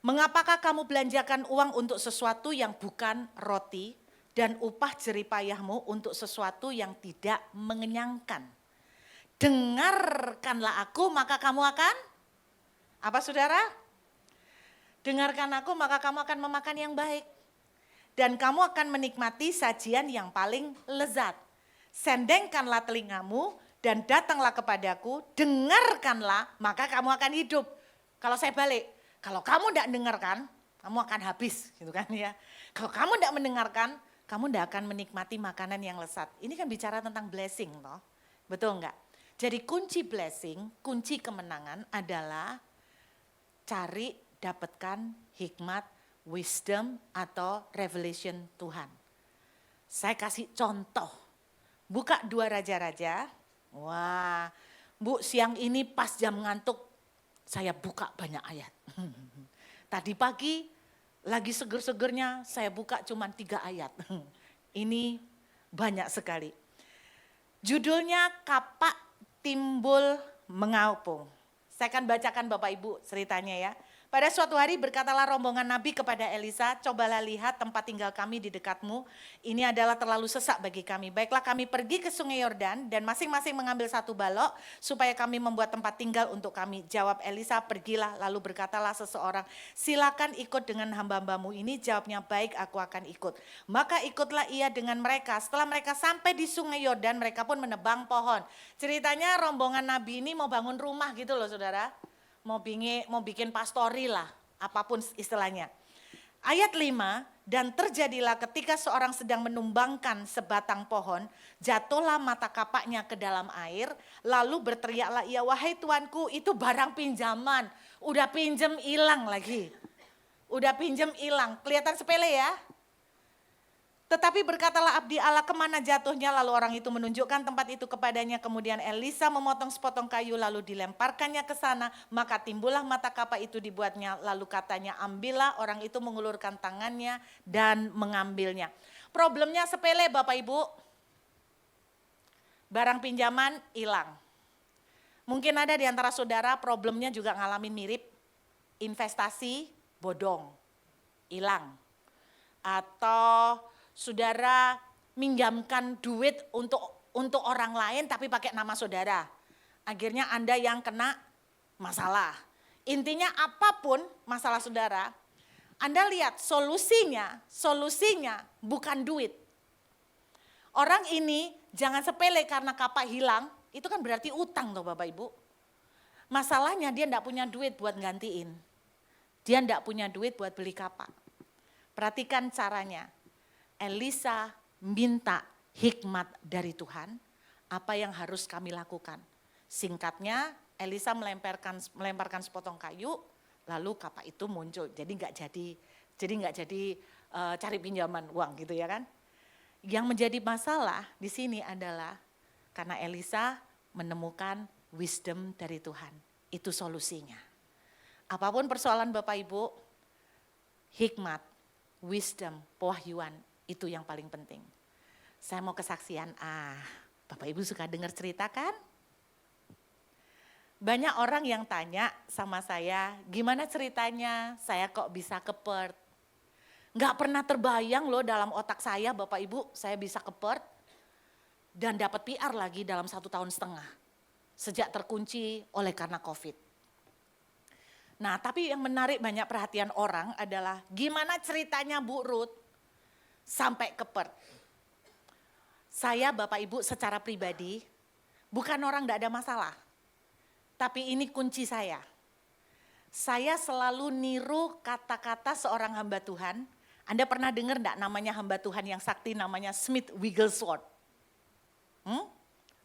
Mengapakah kamu belanjakan uang untuk sesuatu yang bukan roti, dan upah jeripayahmu untuk sesuatu yang tidak mengenyangkan? Dengarkanlah aku maka kamu akan, apa saudara? Dengarkan aku maka kamu akan memakan yang baik. Dan kamu akan menikmati sajian yang paling lezat. Sendengkanlah telingamu dan datanglah kepadaku, dengarkanlah maka kamu akan hidup. Kalau saya balik, kalau kamu tidak dengarkan, kamu akan habis gitu kan ya. Kalau kamu tidak mendengarkan, kamu tidak akan menikmati makanan yang lezat. Ini kan bicara tentang blessing toh. Betul enggak? Jadi kunci blessing, kunci kemenangan adalah cari, dapatkan hikmat, wisdom atau revelation Tuhan. Saya kasih contoh. Buka 2 Raja-Raja. Wah, Bu siang ini pas jam ngantuk saya buka banyak ayat. Tadi pagi lagi seger-segernya saya buka cuma 3 ayat. Ini banyak sekali. Judulnya Kapak Timbul Mengapung. Saya akan bacakan Bapak Ibu ceritanya ya. Pada suatu hari berkatalah rombongan Nabi kepada Elisa, cobalah lihat tempat tinggal kami di dekatmu. Ini adalah terlalu sesak bagi kami. Baiklah kami pergi ke sungai Yordan dan masing-masing mengambil 1 balok supaya kami membuat tempat tinggal untuk kami. Jawab Elisa, pergilah. Lalu berkatalah seseorang, silakan ikut dengan hamba-hambamu ini. Jawabnya, baik aku akan ikut. Maka ikutlah ia dengan mereka. Setelah mereka sampai di sungai Yordan, mereka pun menebang pohon. Ceritanya rombongan Nabi ini mau bangun rumah gitu loh saudara. Mau bikin pastori lah, apapun istilahnya. Ayat 5, dan terjadilah ketika seorang sedang menumbangkan sebatang pohon, jatuhlah mata kapaknya ke dalam air, lalu berteriaklah ia, wahai tuanku itu barang pinjaman, udah pinjem hilang lagi. Udah pinjem hilang, kelihatan sepele ya. Tetapi berkatalah abdi Allah, kemana jatuhnya? Lalu orang itu menunjukkan tempat itu kepadanya. Kemudian Elisa memotong sepotong kayu lalu dilemparkannya ke sana. Maka timbullah mata kapak itu dibuatnya. Lalu katanya, ambillah. Orang itu mengulurkan tangannya dan mengambilnya. Problemnya sepele Bapak Ibu. Barang pinjaman hilang. Mungkin ada di antara saudara problemnya juga ngalamin mirip. Investasi bodong, hilang. Atau saudara minjamkan duit untuk orang lain tapi pakai nama saudara. Akhirnya Anda yang kena masalah. Intinya apapun masalah saudara, Anda lihat solusinya bukan duit. Orang ini jangan sepele karena kapak hilang, itu kan berarti utang tuh Bapak Ibu. Masalahnya dia enggak punya duit buat gantiin. Dia enggak punya duit buat beli kapak. Perhatikan caranya. Elisa minta hikmat dari Tuhan, apa yang harus kami lakukan. Singkatnya, Elisa melemparkan sepotong kayu, lalu kapak itu muncul. Jadi nggak jadi cari pinjaman uang gitu ya kan. Yang menjadi masalah di sini adalah karena Elisa menemukan wisdom dari Tuhan. Itu solusinya. Apapun persoalan Bapak Ibu, hikmat, wisdom, pewahyuan, itu yang paling penting. Saya mau kesaksian Bapak Ibu suka dengar cerita kan? Banyak orang yang tanya sama saya, gimana ceritanya saya kok bisa ke Perth? Nggak pernah terbayang loh dalam otak saya Bapak Ibu, saya bisa ke Perth dan dapat PR lagi dalam 1,5 tahun. Sejak terkunci oleh karena COVID. Nah tapi yang menarik banyak perhatian orang adalah gimana ceritanya Bu Ruth sampai ke Perth. Saya Bapak Ibu secara pribadi bukan orang tidak ada masalah. Tapi ini kunci saya. Saya selalu niru kata-kata seorang hamba Tuhan. Anda pernah dengar enggak namanya hamba Tuhan yang sakti namanya Smith Wigglesworth?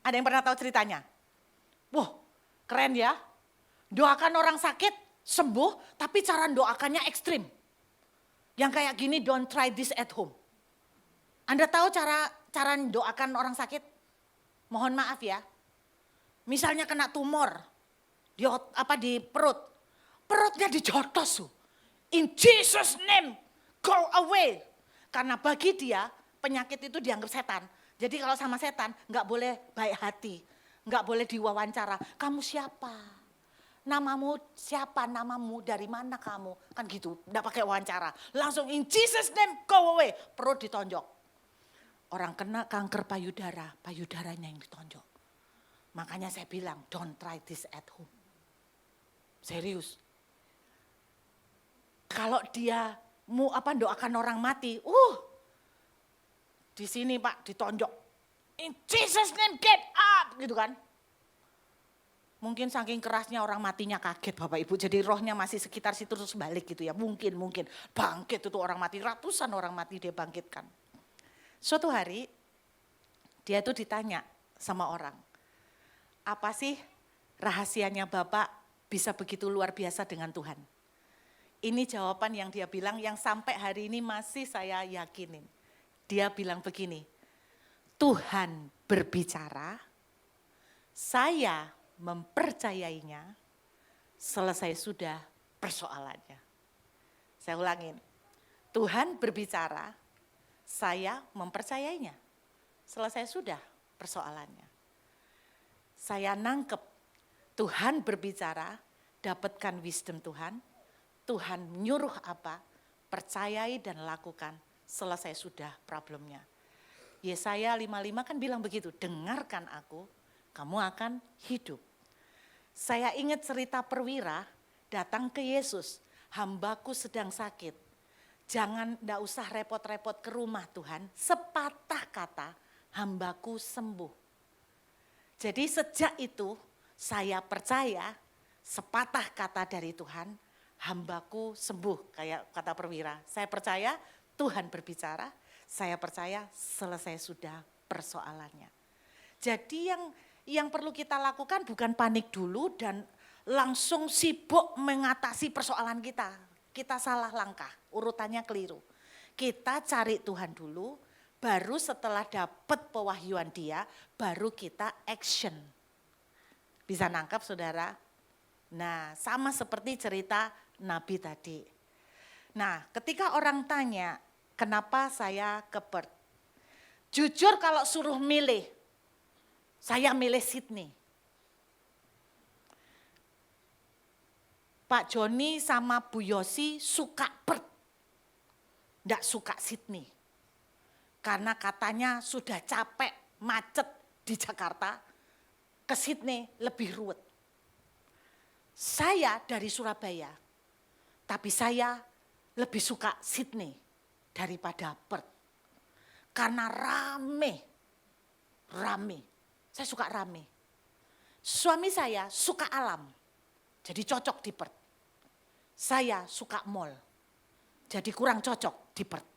Ada yang pernah tahu ceritanya? Wah, keren ya. Doakan orang sakit, sembuh, tapi cara doakannya ekstrim. Yang kayak gini, don't try this at home. Anda tahu cara doakan orang sakit? Mohon maaf ya. Misalnya kena tumor di perut. Perutnya dijotos. In Jesus name, go away. Karena bagi dia penyakit itu dianggap setan. Jadi kalau sama setan nggak boleh baik hati. Nggak boleh diwawancara, kamu siapa? Namamu siapa? Namamu dari mana kamu? Kan gitu, nggak pakai wawancara. Langsung in Jesus name go away. Perut ditonjok. Orang kena kanker payudaranya yang ditonjok. Makanya saya bilang don't try this at home. Serius. Kalau dia mau doakan orang mati, di sini Pak ditonjok. In Jesus name get up gitu kan. Mungkin saking kerasnya orang matinya kaget Bapak Ibu. Jadi rohnya masih sekitar situ terus balik gitu ya. Mungkin bangkit itu orang mati. Ratusan orang mati dia bangkitkan. Suatu hari dia itu ditanya sama orang. Apa sih rahasianya Bapak bisa begitu luar biasa dengan Tuhan? Ini jawaban yang dia bilang yang sampai hari ini masih saya yakinin. Dia bilang begini. Tuhan berbicara, saya mempercayainya, selesai sudah persoalannya. Saya ulangin, Tuhan berbicara, saya mempercayainya, selesai sudah persoalannya. Saya nangkep, Tuhan berbicara, dapatkan wisdom Tuhan, Tuhan menyuruh apa, percayai dan lakukan, selesai sudah problemnya. Yesaya 5:5 kan bilang begitu, dengarkan aku, kamu akan hidup. Saya ingat cerita perwira datang ke Yesus, hambaku sedang sakit. Enggak usah repot-repot ke rumah Tuhan, sepatah kata hambaku sembuh. Jadi sejak itu saya percaya sepatah kata dari Tuhan, hambaku sembuh kayak kata perwira. Saya percaya Tuhan berbicara. Saya percaya selesai sudah persoalannya. Jadi yang perlu kita lakukan bukan panik dulu dan langsung sibuk mengatasi persoalan kita. Kita salah langkah, urutannya keliru. Kita cari Tuhan dulu, baru setelah dapat pewahyuan dia, baru kita action. Bisa nangkap saudara? Nah sama seperti cerita Nabi tadi. Nah ketika orang tanya, kenapa saya ke Perth? Jujur kalau suruh milih, saya milih Sydney. Pak Joni sama Bu Yosi suka Perth, enggak suka Sydney. Karena katanya sudah capek macet di Jakarta, ke Sydney lebih ruwet. Saya dari Surabaya, tapi saya lebih suka Sydney daripada Perth. Karena rame. Saya suka rame. Suami saya suka alam, jadi cocok di Perth. Saya suka mall, jadi kurang cocok di Perth.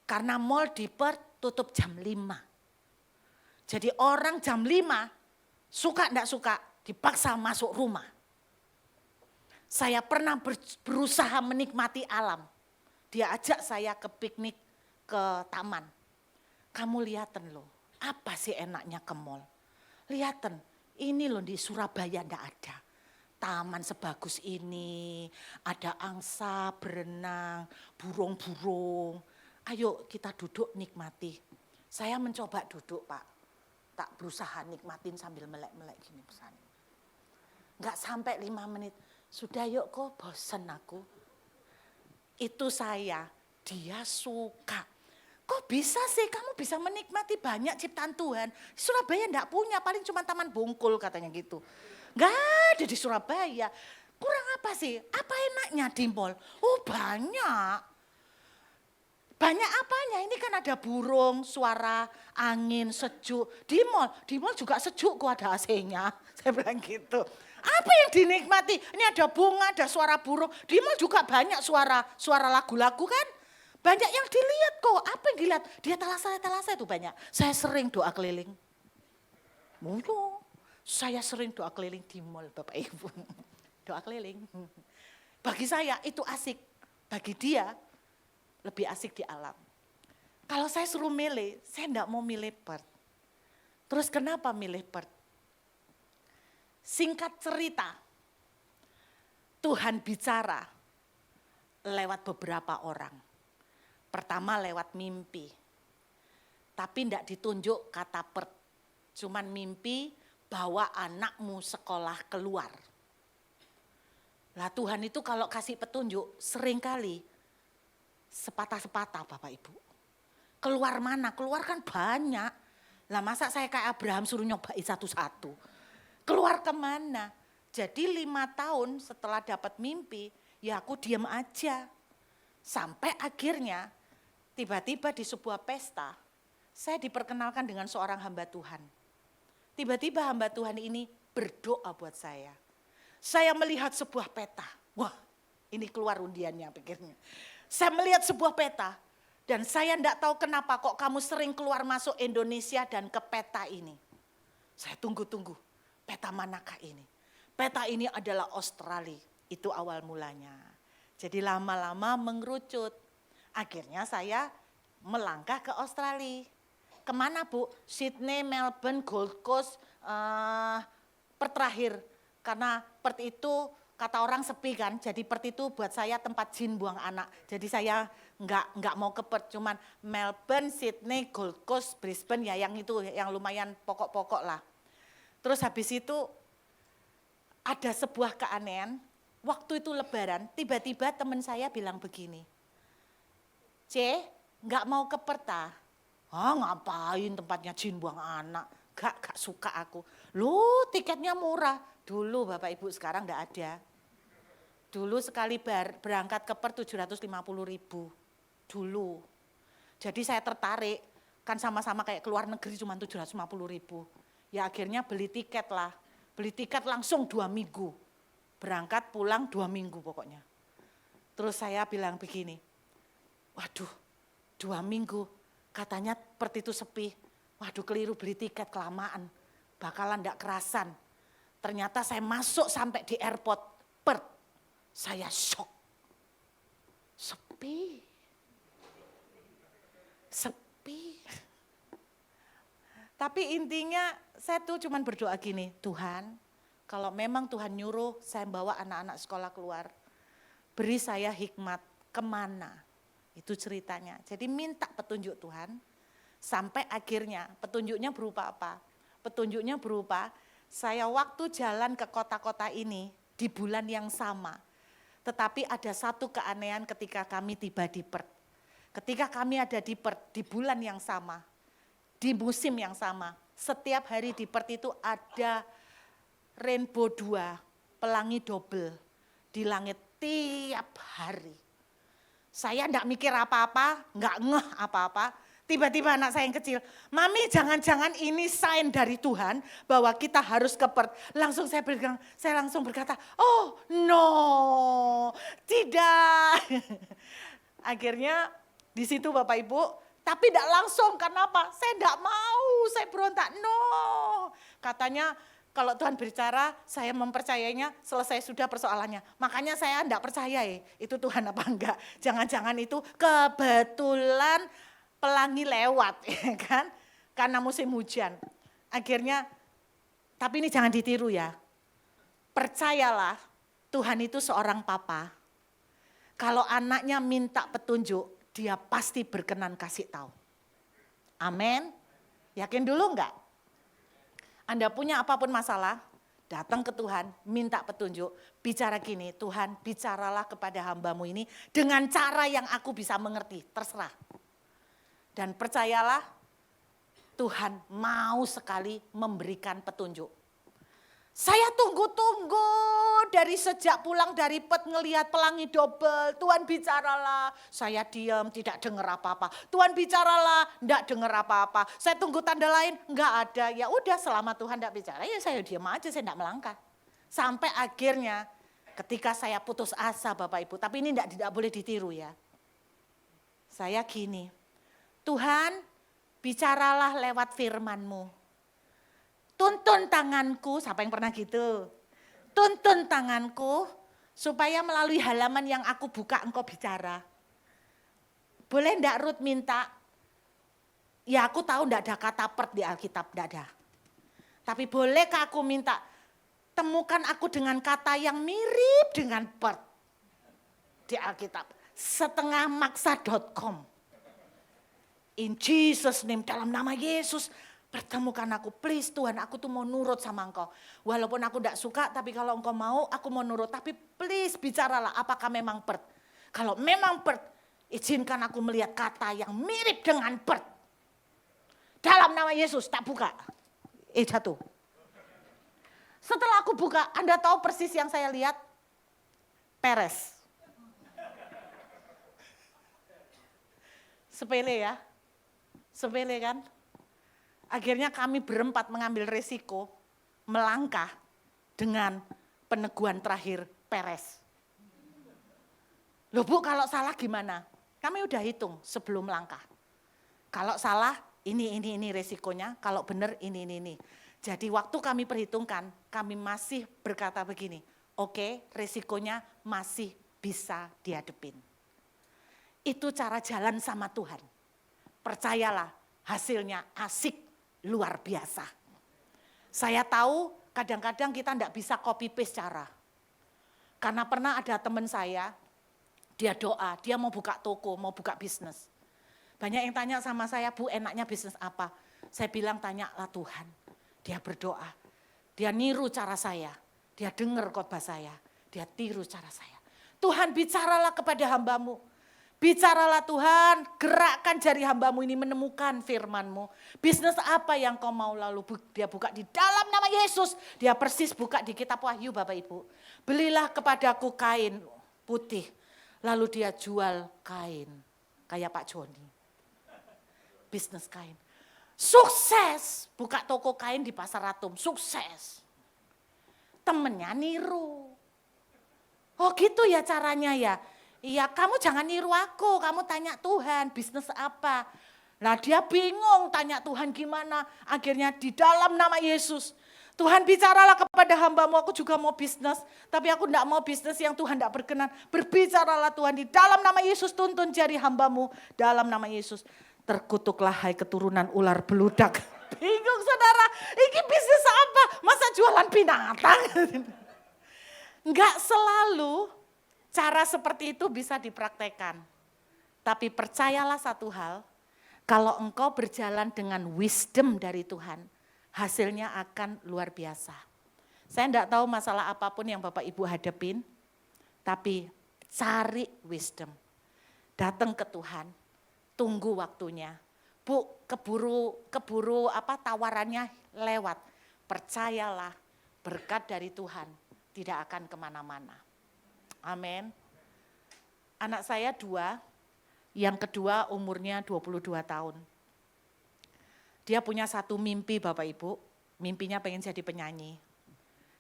Karena mall di Perth tutup jam 5. Jadi orang jam 5, suka enggak suka, dipaksa masuk rumah. Saya pernah berusaha menikmati alam. Dia ajak saya ke piknik ke taman. Kamu lihatin loh, apa sih enaknya ke mall. Lihatin, ini loh di Surabaya enggak ada. Taman sebagus ini, ada angsa berenang, burung-burung. Ayo kita duduk nikmati. Saya mencoba duduk Pak. Tak berusaha nikmatin sambil melek-melek gini pesan. Enggak sampai 5 menit. Sudah yuk kok, bosen aku. Itu saya, dia suka. Kok bisa sih kamu bisa menikmati banyak ciptaan Tuhan. Surabaya enggak punya, paling cuma Taman Bungkul katanya gitu. Enggak ada di Surabaya. Kurang apa sih? Apa enaknya di mall? Oh banyak. Banyak apanya, ini kan ada burung, suara angin, sejuk. Di mall juga sejuk kok ada AC-nya. Saya bilang gitu. Apa yang dinikmati? Ini ada bunga, ada suara burung. Di mall juga banyak suara lagu-lagu kan. Banyak yang dilihat kok. Apa yang dilihat? Dia talasa itu banyak. Saya sering doa keliling. Mulu. Saya sering doa keliling di mall Bapak Ibu. Doa keliling. Bagi saya itu asik. Bagi dia lebih asik di alam. Kalau saya suruh milih, saya enggak mau milih Perth. Terus kenapa milih Perth? Singkat cerita, Tuhan bicara lewat beberapa orang. Pertama lewat mimpi. Tapi enggak ditunjuk kata Perth. Cuman mimpi bawa anakmu sekolah keluar. Lah Tuhan itu kalau kasih petunjuk seringkali sepatah-sepatah Bapak Ibu. Keluar mana? Keluar kan banyak. Lah masa saya kayak Abraham suruh nyobain satu-satu. Keluar kemana? Jadi 5 tahun setelah dapat mimpi, ya aku diam aja. Sampai akhirnya tiba-tiba di sebuah pesta, saya diperkenalkan dengan seorang hamba Tuhan. Tiba-tiba hamba Tuhan ini berdoa buat saya. Saya melihat sebuah peta. Wah, ini keluar undiannya pikirnya. Saya melihat sebuah peta dan saya enggak tahu kenapa kok kamu sering keluar masuk Indonesia dan ke peta ini. Saya tunggu-tunggu, peta manakah ini? Peta ini adalah Australia, itu awal mulanya. Jadi lama-lama mengerucut. Akhirnya saya melangkah ke Australia. Kemana Bu? Sydney, Melbourne, Gold Coast, Perth terakhir. Karena Perth itu kata orang sepi kan, jadi Perth itu buat saya tempat jin buang anak. Jadi saya enggak mau ke Perth, cuman Melbourne, Sydney, Gold Coast, Brisbane ya yang itu yang lumayan pokok-pokok lah. Terus habis itu ada sebuah keanehan, waktu itu lebaran, tiba-tiba teman saya bilang begini, enggak mau ke Perth ah? Ngapain tempatnya jin buang anak, gak suka aku. Loh tiketnya murah. Dulu Bapak Ibu sekarang enggak ada. Dulu sekali berangkat ke Perth 750.000 dulu. Jadi saya tertarik, kan sama-sama kayak keluar negeri cuma 750.000. Ya akhirnya beli tiket lah. Beli tiket langsung 2 minggu. Berangkat pulang 2 minggu pokoknya. Terus saya bilang begini, waduh 2 minggu katanya Perth itu sepi. Waduh keliru beli tiket kelamaan, bakalan enggak kerasan. Ternyata saya masuk sampai di airport Perth, saya shock. Sepi. Tapi intinya saya tuh cuman berdoa gini, Tuhan kalau memang Tuhan nyuruh saya bawa anak-anak sekolah keluar, beri saya hikmat kemana, itu ceritanya. Jadi minta petunjuk Tuhan, sampai akhirnya petunjuknya berupa apa? Petunjuknya berupa saya waktu jalan ke kota-kota ini di bulan yang sama. Tetapi ada satu keanehan ketika kami tiba di Perth. Ketika kami ada di Perth di bulan yang sama, di musim yang sama, setiap hari di Perth itu ada rainbow 2, pelangi double di langit tiap hari. Saya enggak mikir apa-apa, enggak ngeh apa-apa. Tiba-tiba anak saya yang kecil, Mami jangan-jangan ini sign dari Tuhan bahwa kita harus ke Perth. Langsung saya langsung berkata, oh no, tidak. Akhirnya di situ Bapak Ibu, tapi tidak langsung, karena apa? Saya tidak mau, saya berontak, no. Katanya kalau Tuhan berbicara, saya mempercayainya, selesai sudah persoalannya. Makanya saya tidak percaya itu Tuhan apa enggak. Jangan-jangan itu kebetulan pelangi lewat, ya kan? Karena musim hujan. Akhirnya, tapi ini jangan ditiru ya. Percayalah, Tuhan itu seorang papa. Kalau anaknya minta petunjuk, dia pasti berkenan kasih tahu. Amin. Yakin dulu enggak? Anda punya apapun masalah, datang ke Tuhan, minta petunjuk, bicara gini, Tuhan bicaralah kepada hambamu ini dengan cara yang aku bisa mengerti, terserah. Dan percayalah, Tuhan mau sekali memberikan petunjuk. Saya tunggu-tunggu dari sejak pulang dari Perth ngelihat pelangi double. Tuhan bicaralah, saya diam tidak dengar apa-apa. Tuhan bicaralah, enggak dengar apa-apa. Saya tunggu tanda lain, enggak ada. Ya udah selama Tuhan enggak bicara, ya saya diam aja, saya enggak melangkah. Sampai akhirnya ketika saya putus asa Bapak Ibu, tapi ini tidak boleh ditiru ya. Saya gini, Tuhan bicaralah lewat firman-Mu. Tuntun tanganku, siapa yang pernah gitu? Tuntun tanganku supaya melalui halaman yang aku buka engkau bicara. Boleh enggak Ruth minta? Ya aku tahu enggak ada kata Perth di Alkitab, enggak ada. Tapi bolehkah aku minta, temukan aku dengan kata yang mirip dengan Perth di Alkitab. Setengahmaksa.com. In Jesus name, dalam nama Yesus. Pertemukan aku, please Tuhan, aku tuh mau nurut sama engkau. Walaupun aku enggak suka, tapi kalau engkau mau, aku mau nurut. Tapi please bicaralah, apakah memang Perth? Kalau memang Perth, izinkan aku melihat kata yang mirip dengan Perth. Dalam nama Yesus, tak buka. Jatuh. Setelah aku buka, Anda tahu persis yang saya lihat? Peres. Sepele ya? Sepele kan? Akhirnya kami berempat mengambil resiko melangkah dengan peneguhan terakhir Peres. Loh Bu, kalau salah gimana? Kami udah hitung sebelum langkah. Kalau salah ini resikonya, kalau benar ini. Jadi waktu kami perhitungkan, kami masih berkata begini, oke, resikonya masih bisa dihadepin. Itu cara jalan sama Tuhan. Percayalah, hasilnya asik. Luar biasa. Saya tahu kadang-kadang kita enggak bisa copy paste cara. Karena pernah ada teman saya, dia doa, dia mau buka toko, mau buka bisnis. Banyak yang tanya sama saya, Bu enaknya bisnis apa? Saya bilang tanyalah Tuhan. Dia berdoa, dia niru cara saya, dia dengar khotbah saya, dia tiru cara saya. Tuhan bicaralah kepada hambamu. Bicaralah Tuhan, gerakkan jari hambamu ini menemukan firman-Mu. Bisnis apa yang kau mau lalu dia buka di dalam nama Yesus. Dia persis buka di kitab Wahyu Bapak Ibu. Belilah kepadaku kain putih. Lalu dia jual kain. Kayak Pak Joni. Bisnis kain. Sukses. Buka toko kain di Pasar Atom. Sukses. Temennya niru. Oh gitu ya caranya ya. Iya, kamu jangan niru aku, kamu tanya Tuhan, bisnis apa? Nah dia bingung, tanya Tuhan gimana? Akhirnya di dalam nama Yesus, Tuhan bicaralah kepada hambamu, aku juga mau bisnis. Tapi aku enggak mau bisnis yang Tuhan enggak berkenan. Berbicaralah Tuhan di dalam nama Yesus, tuntun jari hambamu dalam nama Yesus. Terkutuklah hai keturunan ular beludak. Bingung saudara, ini bisnis apa? Masa jualan binatang? Enggak selalu. Cara seperti itu bisa dipraktekkan. Tapi percayalah satu hal, kalau engkau berjalan dengan wisdom dari Tuhan, hasilnya akan luar biasa. Saya enggak tahu masalah apapun yang Bapak Ibu hadapin, tapi cari wisdom. Datang ke Tuhan, tunggu waktunya. Bu, keburu tawarannya lewat. Percayalah, berkat dari Tuhan tidak akan kemana-mana. Amin. Anak saya 2, yang kedua umurnya 22 tahun. Dia punya satu mimpi Bapak Ibu, mimpinya pengen jadi penyanyi.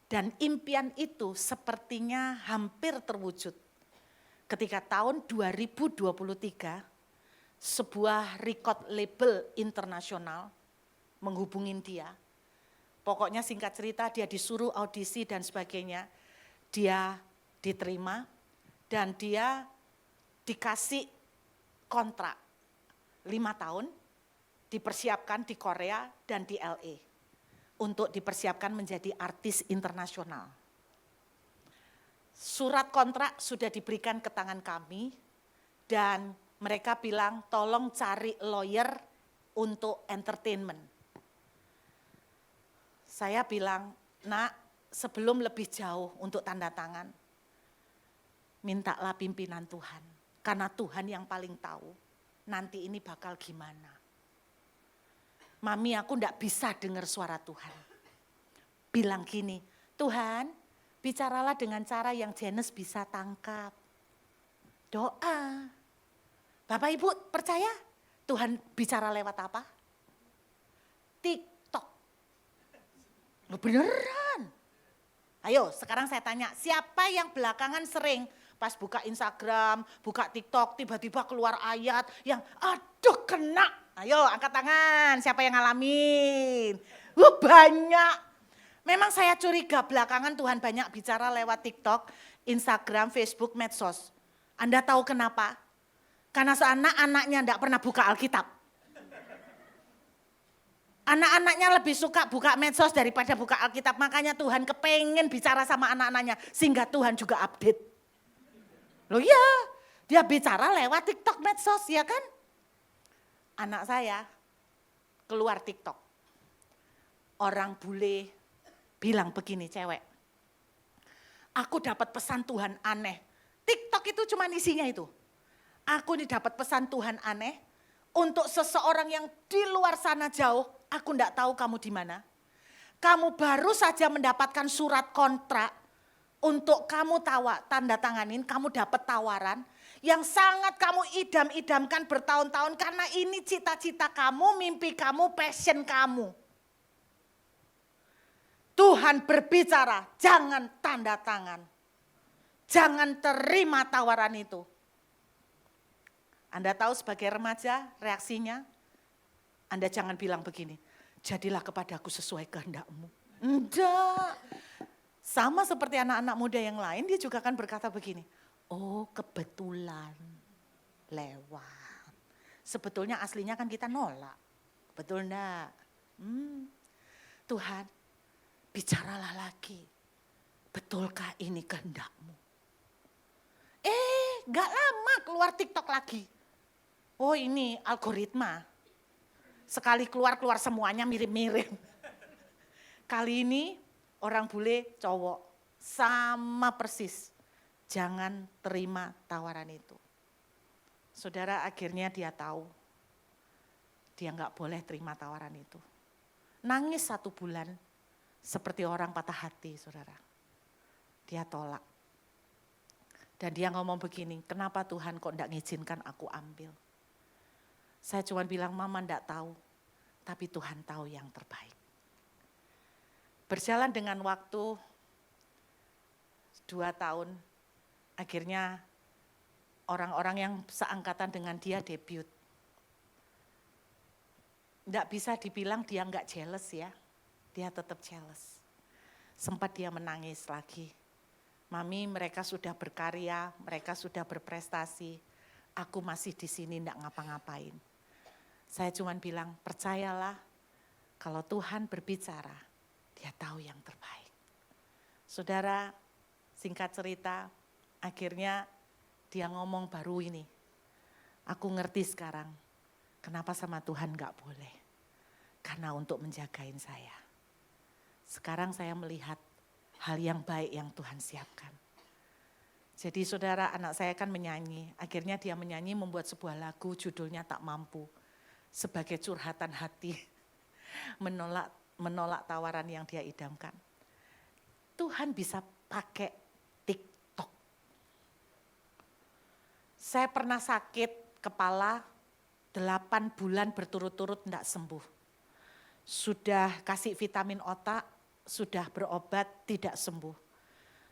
Dan impian itu sepertinya hampir terwujud. Ketika tahun 2023, sebuah record label internasional menghubungin dia. Pokoknya singkat cerita dia disuruh audisi dan sebagainya. Dia diterima dan dia dikasih kontrak 5 tahun dipersiapkan di Korea dan di LA untuk dipersiapkan menjadi artis internasional. Surat kontrak sudah diberikan ke tangan kami dan mereka bilang tolong cari lawyer untuk entertainment. Saya bilang, nak, sebelum lebih jauh untuk tanda tangan, mintalah pimpinan Tuhan. Karena Tuhan yang paling tahu nanti ini bakal gimana. Mami, aku enggak bisa dengar suara Tuhan. Bilang gini, Tuhan bicaralah dengan cara yang Janice bisa tangkap. Doa. Bapak Ibu percaya Tuhan bicara lewat apa? TikTok. Loh beneran. Ayo sekarang saya tanya, siapa yang belakangan sering pas buka Instagram, buka TikTok, tiba-tiba keluar ayat yang aduh kena. Ayo angkat tangan, siapa yang ngalamin? Banyak. Memang saya curiga belakangan Tuhan banyak bicara lewat TikTok, Instagram, Facebook, medsos. Anda tahu kenapa? Karena anak-anaknya enggak pernah buka Alkitab. Anak-anaknya lebih suka buka medsos daripada buka Alkitab. Makanya Tuhan kepengen bicara sama anak-anaknya. Sehingga Tuhan juga update. Loh iya, dia bicara lewat TikTok medsos ya kan. Anak saya keluar TikTok. Orang bule bilang begini cewek. Aku dapat pesan Tuhan aneh. TikTok itu cuma isinya itu. Aku ini dapat pesan Tuhan aneh. Untuk seseorang yang di luar sana jauh, aku enggak tahu kamu di mana. Kamu baru saja mendapatkan surat kontrak untuk kamu tanda tanganin, kamu dapat tawaran yang sangat kamu idam-idamkan bertahun-tahun karena ini cita-cita kamu, mimpi kamu, passion kamu. Tuhan berbicara, jangan tanda tangan. Jangan terima tawaran itu. Anda tahu sebagai remaja reaksinya, Anda jangan bilang begini, jadilah kepadaku sesuai kehendakmu. Enggak. Sama seperti anak-anak muda yang lain, dia juga akan berkata begini, oh kebetulan lewat. Sebetulnya aslinya kan kita nolak, betul enggak? Tuhan, bicaralah lagi, betulkah ini kehendakmu? Gak lama keluar TikTok lagi. Oh ini algoritma. Sekali keluar semuanya mirip-mirip. Kali ini orang bule cowok sama persis. Jangan terima tawaran itu. Saudara akhirnya dia tahu. Dia gak boleh terima tawaran itu. Nangis 1 bulan seperti orang patah hati saudara. Dia tolak. Dan dia ngomong begini, kenapa Tuhan kok enggak ngizinkan aku ambil? Saya cuma bilang, mama enggak tahu, tapi Tuhan tahu yang terbaik. Berjalan dengan waktu 2 tahun, akhirnya orang-orang yang seangkatan dengan dia debut. Enggak bisa dibilang dia enggak jealous ya, dia tetap jealous. Sempat dia menangis lagi. Mami, mereka sudah berkarya, mereka sudah berprestasi. Aku masih di sini enggak ngapa-ngapain. Saya cuma bilang, percayalah kalau Tuhan berbicara, dia tahu yang terbaik. Saudara, singkat cerita, akhirnya dia ngomong baru ini. Aku ngerti sekarang, kenapa sama Tuhan enggak boleh. Karena untuk menjagain saya. Sekarang saya melihat hal yang baik yang Tuhan siapkan. Jadi saudara, anak saya kan menyanyi. Akhirnya dia menyanyi membuat sebuah lagu judulnya Tak Mampu. Sebagai curhatan hati. Menolak tawaran yang dia idamkan. Tuhan bisa pakai TikTok. Saya pernah sakit kepala 8 bulan berturut-turut tidak sembuh. Sudah kasih vitamin otak, sudah berobat tidak sembuh.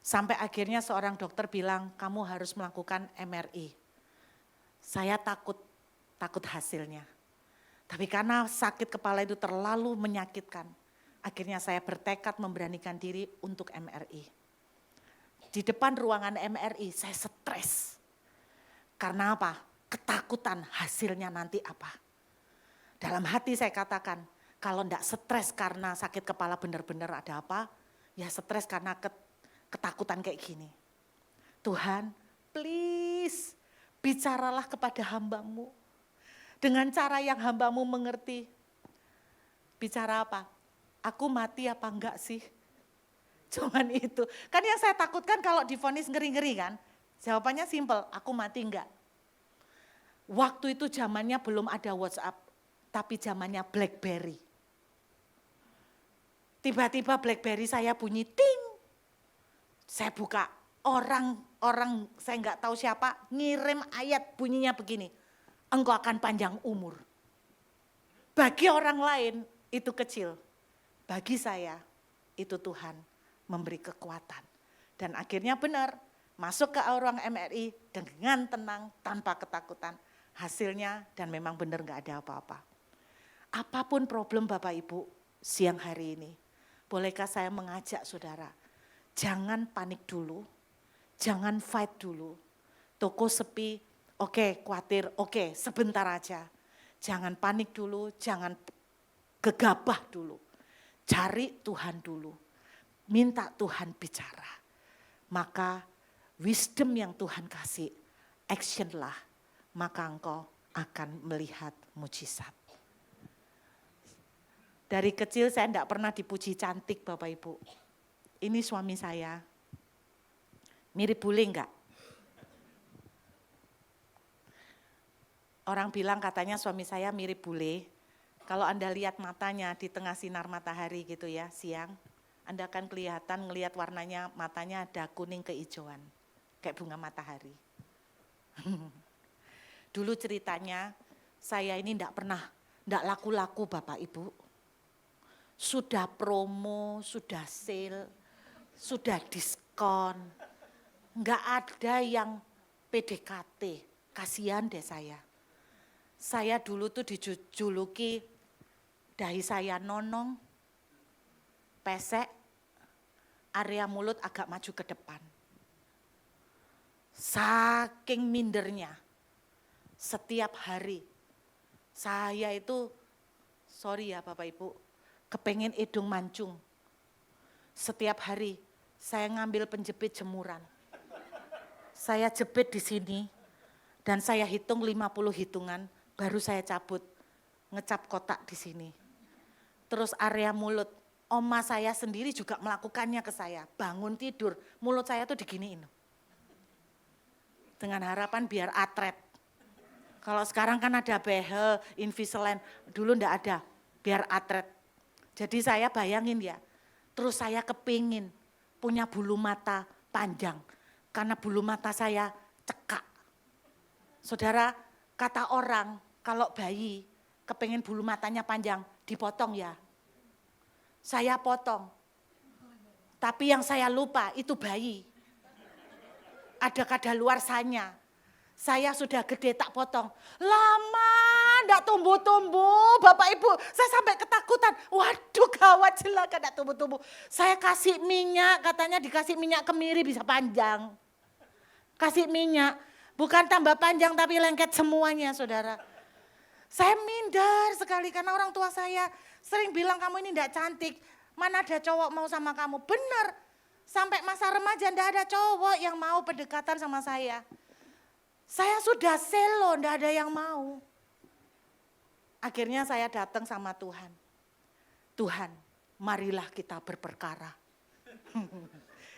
Sampai akhirnya seorang dokter bilang, kamu harus melakukan MRI. Saya takut hasilnya. Tapi karena sakit kepala itu terlalu menyakitkan, akhirnya saya bertekad memberanikan diri untuk MRI. Di depan ruangan MRI saya stres. Karena apa? Ketakutan hasilnya nanti apa. Dalam hati saya katakan, kalau enggak stres karena sakit kepala benar-benar ada apa, ya stres karena ketakutan kayak gini. Tuhan, please bicaralah kepada hamba-Mu. Dengan cara yang hamba-Mu mengerti. Bicara apa? aku mati apa enggak sih? Cuman itu. Kan yang saya takutkan kalau divonis ngeri-ngeri kan. Jawabannya simpel, aku mati enggak. Waktu itu zamannya belum ada WhatsApp, tapi zamannya BlackBerry. Tiba-tiba BlackBerry saya bunyi ting. Saya buka, orang saya enggak tahu siapa ngirim ayat bunyinya begini. Engkau akan panjang umur. Bagi orang lain itu kecil. Bagi saya itu Tuhan memberi kekuatan. Dan akhirnya benar, masuk ke ruang MRI dengan tenang, tanpa ketakutan. Hasilnya dan memang benar gak ada apa-apa. Apapun problem Bapak Ibu siang hari ini, bolehkah saya mengajak saudara, jangan panik dulu, jangan fight dulu. Toko sepi, oke, khawatir, oke, sebentar aja. Jangan panik dulu, jangan gegabah dulu. Cari Tuhan dulu. Minta Tuhan bicara. Maka wisdom yang Tuhan kasih, action lah. Maka engkau akan melihat mujizat. Dari kecil saya enggak pernah dipuji cantik Bapak Ibu. Ini suami saya. Mirip bule enggak? Orang bilang katanya suami saya mirip bule. Kalau Anda lihat matanya di tengah sinar matahari gitu ya, siang. Anda akan kelihatan ngelihat warnanya, matanya ada kuning kehijauan. Kayak bunga matahari. Dulu ceritanya, saya ini enggak laku-laku Bapak Ibu. Sudah promo, sudah sale, sudah diskon. Enggak ada yang PDKT, kasihan deh saya. Saya dulu tuh dijuluki dahi saya nonong, pesek, area mulut agak maju ke depan. Saking mindernya, setiap hari saya itu, sorry ya Bapak Ibu, kepengen hidung mancung. Setiap hari saya ngambil penjepit jemuran. Saya jepit di sini dan saya hitung 50 hitungan, baru saya cabut, ngecap kotak di sini. Terus area mulut, oma saya sendiri juga melakukannya ke saya. Bangun tidur, mulut saya tuh diginiin. Dengan harapan biar atret. Kalau sekarang kan ada behel, Invisalign, dulu enggak ada, biar atret. Jadi saya bayangin ya, terus saya kepingin punya bulu mata panjang. Karena bulu mata saya cekak. Saudara, kata orang kalau bayi kepingin bulu matanya panjang, dipotong ya. Saya potong. Tapi yang saya lupa itu bayi. Ada kadaluarsanya. Saya sudah gede tak potong. Lama enggak tumbuh-tumbuh Bapak Ibu. Saya sampai ketakutan. Waduh gawat celaka enggak tumbuh-tumbuh. Saya kasih minyak, katanya dikasih minyak kemiri bisa panjang. Kasih minyak, bukan tambah panjang tapi lengket semuanya saudara. Saya minder sekali karena orang tua saya sering bilang kamu ini enggak cantik. Mana ada cowok mau sama kamu. Benar, sampai masa remaja enggak ada cowok yang mau pendekatan sama saya. Saya sudah selo, enggak ada yang mau. Akhirnya saya datang sama Tuhan. Tuhan, marilah kita berperkara.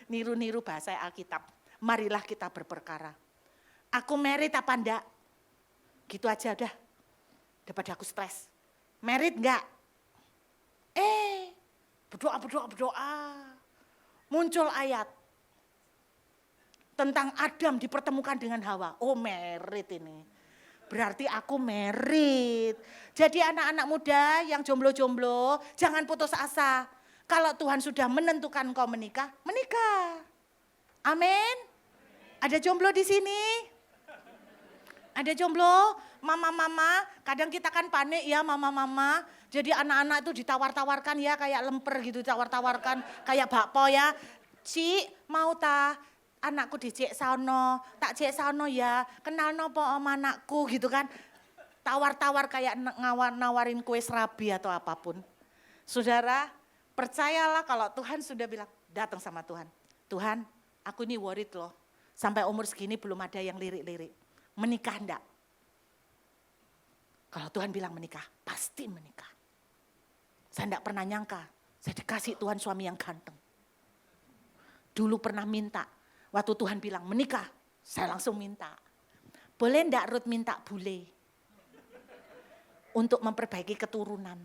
Niru-niru bahasa Alkitab. Marilah kita berperkara. Aku merit apa enggak? Gitu aja udah. Daripada aku stres. Merit enggak? Berdoa. Muncul ayat. Tentang Adam dipertemukan dengan Hawa. Oh merit ini. Berarti aku merit. Jadi anak-anak muda yang jomblo-jomblo jangan putus asa. Kalau Tuhan sudah menentukan kau menikah, menikah. Amin. Ada jomblo di sini? Ada jomblo? Mama-mama, kadang kita kan panik ya mama-mama. Jadi anak-anak itu ditawar-tawarkan ya kayak lemper gitu, ditawar-tawarkan kayak bakpo ya. Cik, mau ta? Anakku dicek sono, tak cek sono ya, kenal nopo om anakku gitu kan. Tawar-tawar kayak nawarin kue serabi atau apapun. Saudara, percayalah kalau Tuhan sudah bilang, datang sama Tuhan. Tuhan, aku ini worried loh, sampai umur segini belum ada yang lirik-lirik. Menikah enggak? Kalau Tuhan bilang menikah, pasti menikah. Saya enggak pernah nyangka, Saya dikasih Tuhan suami yang ganteng. Dulu pernah minta, waktu Tuhan bilang menikah, saya langsung minta. Boleh enggak Ruth minta bule? Untuk memperbaiki keturunan.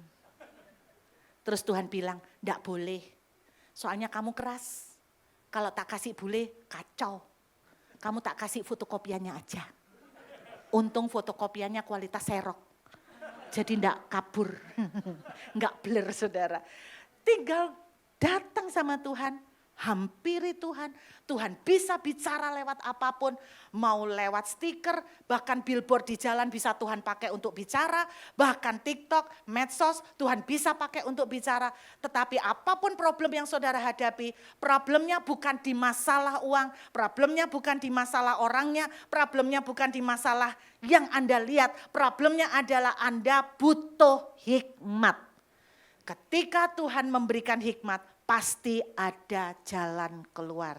Terus Tuhan bilang, enggak boleh. Soalnya kamu keras. Kalau tak kasih bule, kacau. Kamu tak kasih fotokopiannya aja. Untung fotokopiannya kualitas serok. Jadi enggak kabur. Enggak blur saudara. Tinggal datang sama Tuhan. Hampiri Tuhan, Tuhan bisa bicara lewat apapun, mau lewat stiker, bahkan billboard di jalan bisa Tuhan pakai untuk bicara, bahkan TikTok, medsos, Tuhan bisa pakai untuk bicara. Tetapi apapun problem yang saudara hadapi, problemnya bukan di masalah uang, problemnya bukan di masalah orangnya, problemnya bukan di masalah yang Anda lihat, problemnya adalah Anda butuh hikmat. Ketika Tuhan memberikan hikmat, pasti ada jalan keluar.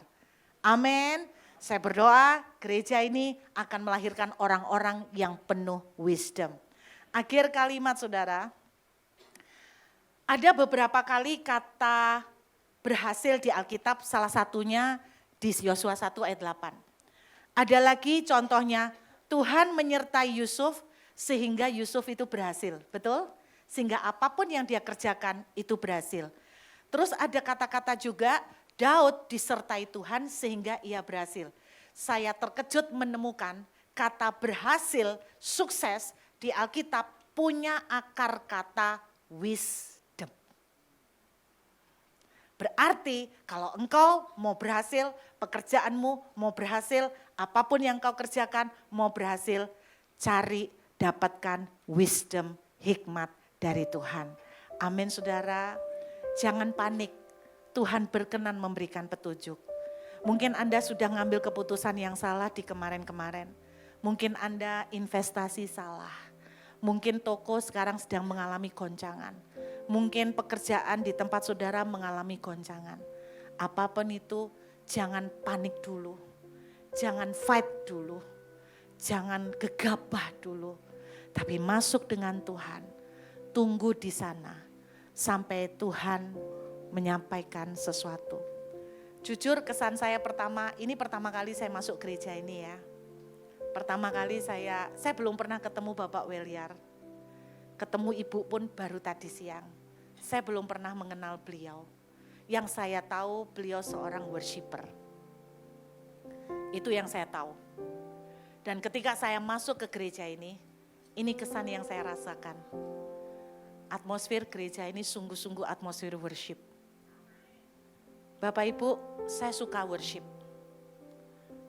Amin. Saya berdoa gereja ini akan melahirkan orang-orang yang penuh wisdom. Akhir kalimat saudara, ada beberapa kali kata berhasil di Alkitab, salah satunya di Yosua 1 ayat 8. Ada lagi contohnya, Tuhan menyertai Yusuf sehingga Yusuf itu berhasil, betul? Sehingga apapun yang dia kerjakan itu berhasil. Terus ada kata-kata juga, Daud disertai Tuhan sehingga ia berhasil. Saya terkejut menemukan kata berhasil, sukses di Alkitab punya akar kata wisdom. Berarti kalau engkau mau berhasil, pekerjaanmu mau berhasil, apapun yang kau kerjakan mau berhasil, cari, dapatkan wisdom, hikmat dari Tuhan. Amin saudara. Jangan panik, Tuhan berkenan memberikan petunjuk. Mungkin Anda sudah ngambil keputusan yang salah di kemarin-kemarin. Mungkin Anda investasi salah. Mungkin toko sekarang sedang mengalami goncangan. Mungkin pekerjaan di tempat saudara mengalami goncangan. Apapun itu, jangan panik dulu. Jangan fight dulu. Jangan gegabah dulu. Tapi masuk dengan Tuhan. Tunggu di sana. Sampai Tuhan menyampaikan sesuatu. Jujur kesan saya ini pertama kali saya masuk gereja ini ya. Pertama kali saya belum pernah ketemu Bapak Weliar. Ketemu Ibu pun baru tadi siang. Saya belum pernah mengenal beliau. Yang saya tahu beliau seorang worshiper. Itu yang saya tahu. Dan ketika saya masuk ke gereja ini kesan yang saya rasakan. Atmosfer gereja ini sungguh-sungguh atmosfer worship. Bapak Ibu, saya suka worship.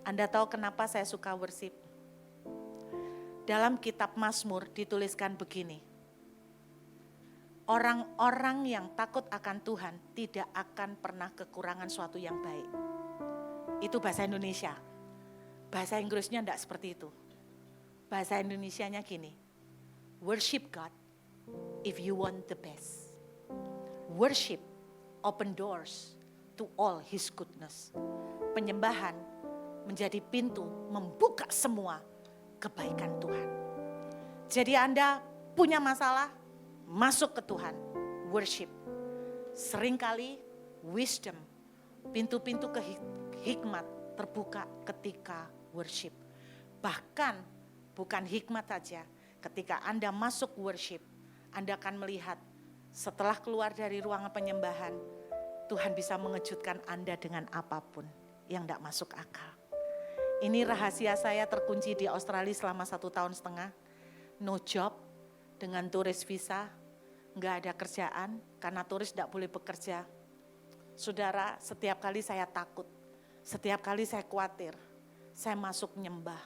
Anda tahu kenapa saya suka worship? Dalam kitab Mazmur dituliskan begini. Orang-orang yang takut akan Tuhan tidak akan pernah kekurangan suatu yang baik. Itu bahasa Indonesia. Bahasa Inggrisnya enggak seperti itu. Bahasa Indonesianya gini. Worship God if you want the best. Worship open doors to all His goodness. Penyembahan menjadi pintu membuka semua kebaikan Tuhan. Jadi Anda punya masalah, masuk ke Tuhan, worship. Seringkali wisdom, pintu-pintu hikmat terbuka ketika worship. Bahkan bukan hikmat saja, ketika Anda masuk worship, Anda akan melihat setelah keluar dari ruangan penyembahan, Tuhan bisa mengejutkan Anda dengan apapun yang tidak masuk akal. Ini rahasia saya terkunci di Australia selama 1,5 tahun. No job, dengan turis visa, nggak ada kerjaan karena turis tidak boleh bekerja. Saudara, setiap kali saya takut, setiap kali saya khawatir, saya masuk nyembah.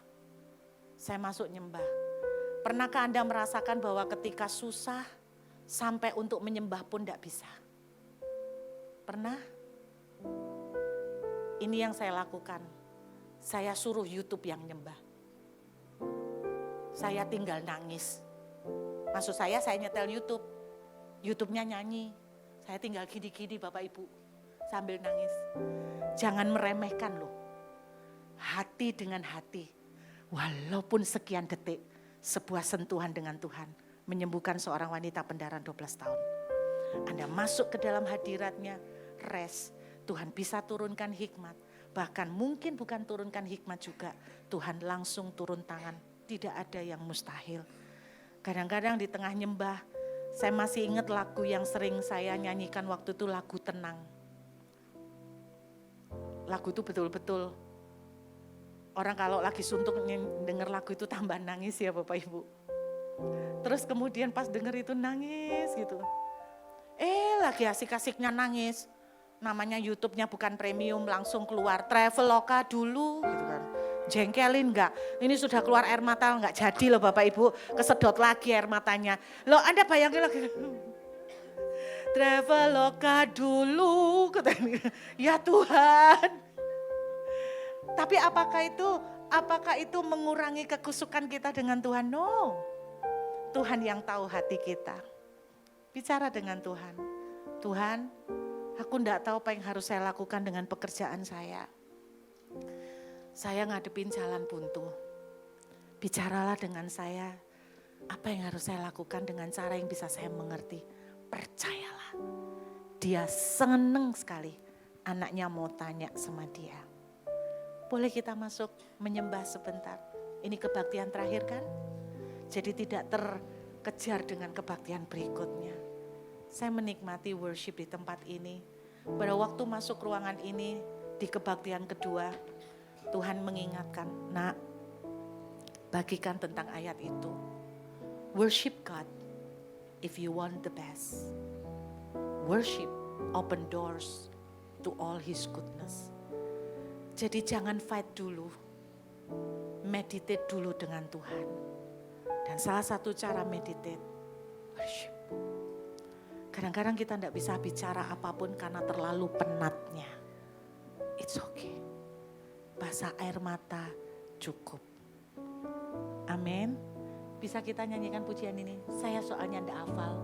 Pernahkah Anda merasakan bahwa ketika susah, sampai untuk menyembah pun tidak bisa? Pernah? Ini yang saya lakukan. Saya suruh YouTube yang nyembah. Saya tinggal nangis. Maksud saya nyetel YouTube. YouTube-nya nyanyi. Saya tinggal gini-gini Bapak Ibu. Sambil nangis. Jangan meremehkan loh. Hati dengan hati. Walaupun sekian detik. Sebuah sentuhan dengan Tuhan. Menyembuhkan seorang wanita pendarahan 12 tahun. Anda masuk ke dalam hadiratnya, rest. Tuhan bisa turunkan hikmat. Bahkan mungkin bukan turunkan hikmat juga. Tuhan langsung turun tangan. Tidak ada yang mustahil. Kadang-kadang di tengah nyembah, saya masih ingat lagu yang sering saya nyanyikan waktu itu, lagu tenang. Lagu itu betul-betul, orang kalau lagi suntuk denger lagu itu tambah nangis ya Bapak Ibu. Terus kemudian pas denger itu nangis gitu. Lagi asik-asiknya nangis. Namanya YouTube-nya bukan premium, langsung keluar Traveloka dulu gitu kan. Jengkelin enggak? Ini sudah keluar air mata enggak jadi loh Bapak Ibu. Kesedot lagi air matanya. Loh Anda bayangin lagi. Traveloka dulu. Ya Tuhan. Tapi apakah itu mengurangi kekusukan kita dengan Tuhan? No. Tuhan yang tahu hati kita. Bicara dengan Tuhan. Tuhan, aku enggak tahu apa yang harus saya lakukan dengan pekerjaan saya. Saya ngadepin jalan buntu. Bicaralah dengan saya, apa yang harus saya lakukan dengan cara yang bisa saya mengerti. Percayalah, dia seneng sekali anaknya mau tanya sama dia. Boleh kita masuk menyembah sebentar. Ini kebaktian terakhir kan? Jadi tidak terkejar dengan kebaktian berikutnya. Saya menikmati worship di tempat ini. Pada waktu masuk ruangan ini, di kebaktian kedua, Tuhan mengingatkan, nak, bagikan tentang ayat itu. Worship God if you want the best. Worship open doors to all His goodness. Jadi jangan fight dulu, meditate dulu dengan Tuhan. Dan salah satu cara meditate, worship. Kadang-kadang kita tidak bisa bicara apapun karena terlalu penatnya. It's okay. Basah air mata cukup. Amin. Bisa kita nyanyikan pujian ini? Saya soalnya tidak hafal.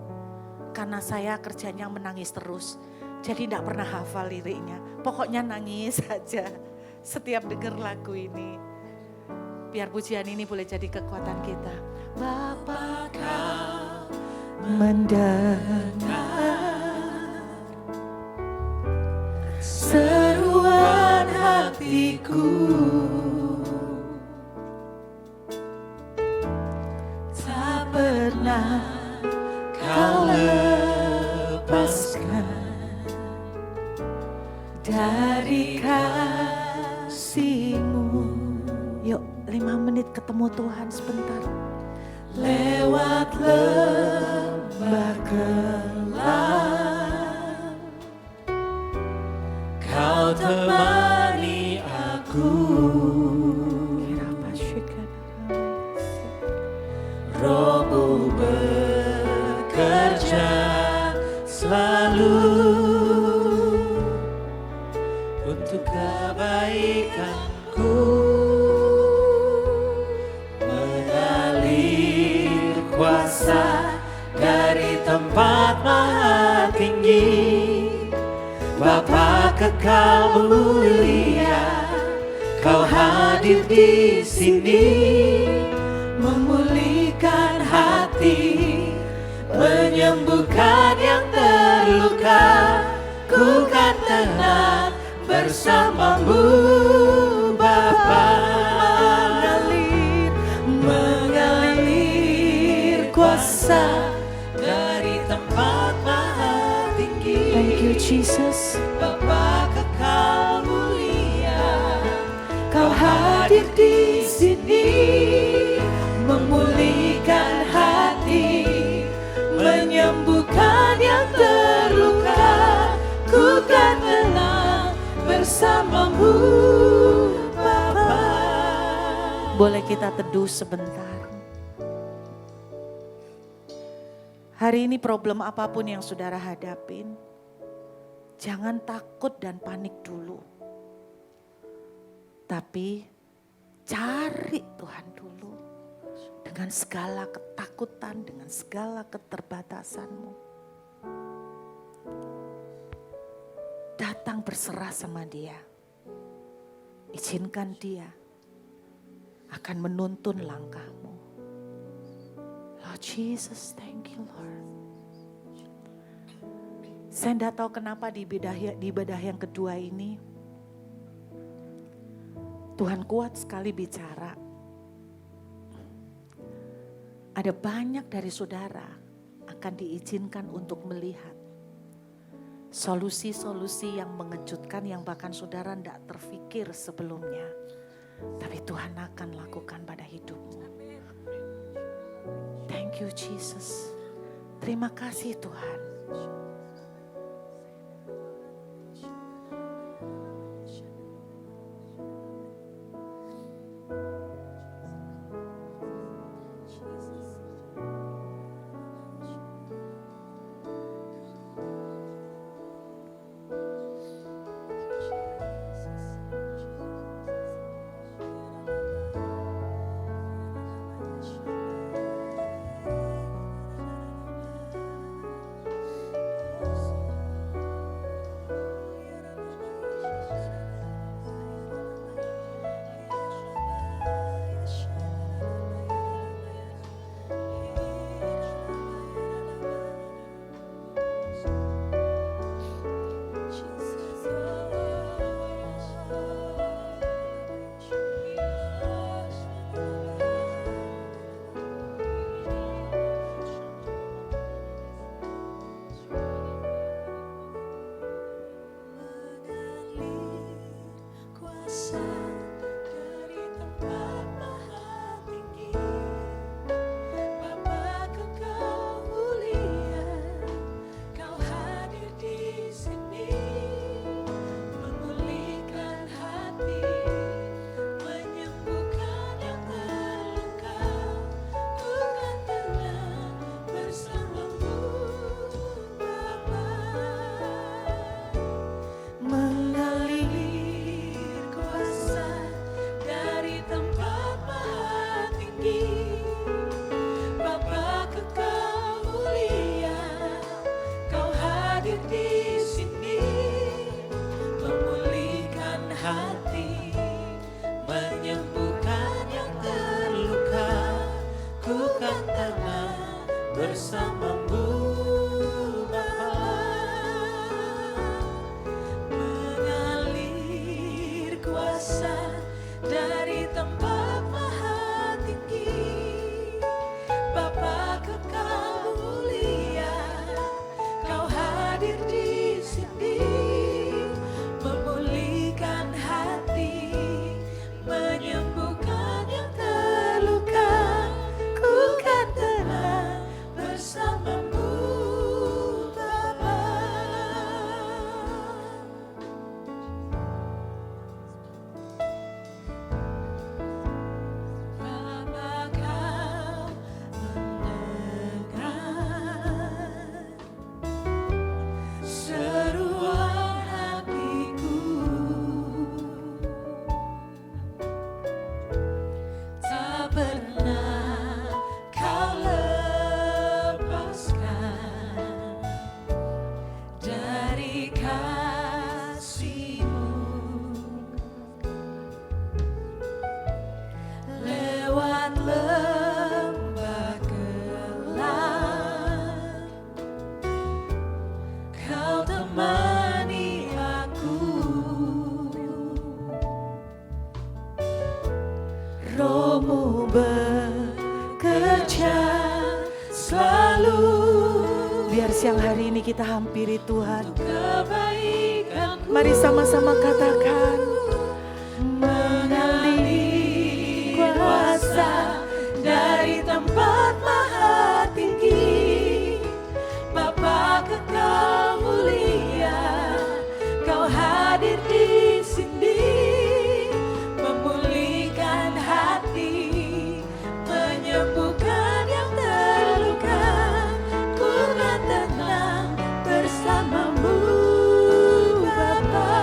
Karena saya kerjanya menangis terus. Jadi tidak pernah hafal liriknya. Pokoknya nangis saja setiap dengar lagu ini. Biar pujian ini boleh jadi kekuatan kita. Bapa kau mendengar seruan hatiku, tak pernah kau lepaskan dari kasih-Mu. Yuk 5 menit ketemu Tuhan sebentar. Lewat lembah gelap, Kau temani aku. Rohmu bekerja selalu untuk kebaikanku. Mengalir kuasa dari tempat maha tinggi. Bapa kekal mulia, Kau hadir di sini, memulihkan hati, menyembuhkan yang terluka. Ku kan tenang bersama-Mu, Bapa. Mengalir kuasa dari tempat maha tinggi. Thank you Jesus. Bapa kekal mulia, Kau hadir di sini, memulihkan hati, menyembuhkan yang terluka. Ku kan tenang bersama-Mu, Bapa. Boleh kita teduh sebentar. Hari ini problem apapun yang saudara hadapin, jangan takut dan panik dulu. Tapi cari Tuhan dulu. Dengan segala ketakutan, dengan segala keterbatasanmu. Datang berserah sama Dia. Izinkan Dia akan menuntun langkahmu. Lord Jesus, thank you Lord. Saya tidak tahu kenapa di ibadah yang kedua ini, Tuhan kuat sekali bicara. Ada banyak dari saudara akan diizinkan untuk melihat solusi-solusi yang mengejutkan yang bahkan saudara tidak terfikir sebelumnya. Tapi Tuhan akan lakukan pada hidupmu. Thank you Jesus. Terima kasih Tuhan. bersamamu Bapa. Mengalir kuasa dari tempat maha tinggi, Bapa kekal mulia, Kau hadir di sini, memulihkan hati, menyembuhkan yang terluka, ku kan tenang bersamamu Bapa. Bapa Kau mendengar seruan hatiku, tak pernah Kau lepaskan dari kasih-Mu. Lewat lembah gelap, Kau temani aku. Roh-Mu bekerja selalu, Biar siang hari ini kita hampiri Tuhan. kebaikanku. Mari sama-sama katakan, Mengalir kuasa dari tempat maha tinggi, Bapa kekal mulia, Kau hadir di sini, memulihkan hati, menyembuhkan yang terluka, ku kan tenang bersamamu Bapa.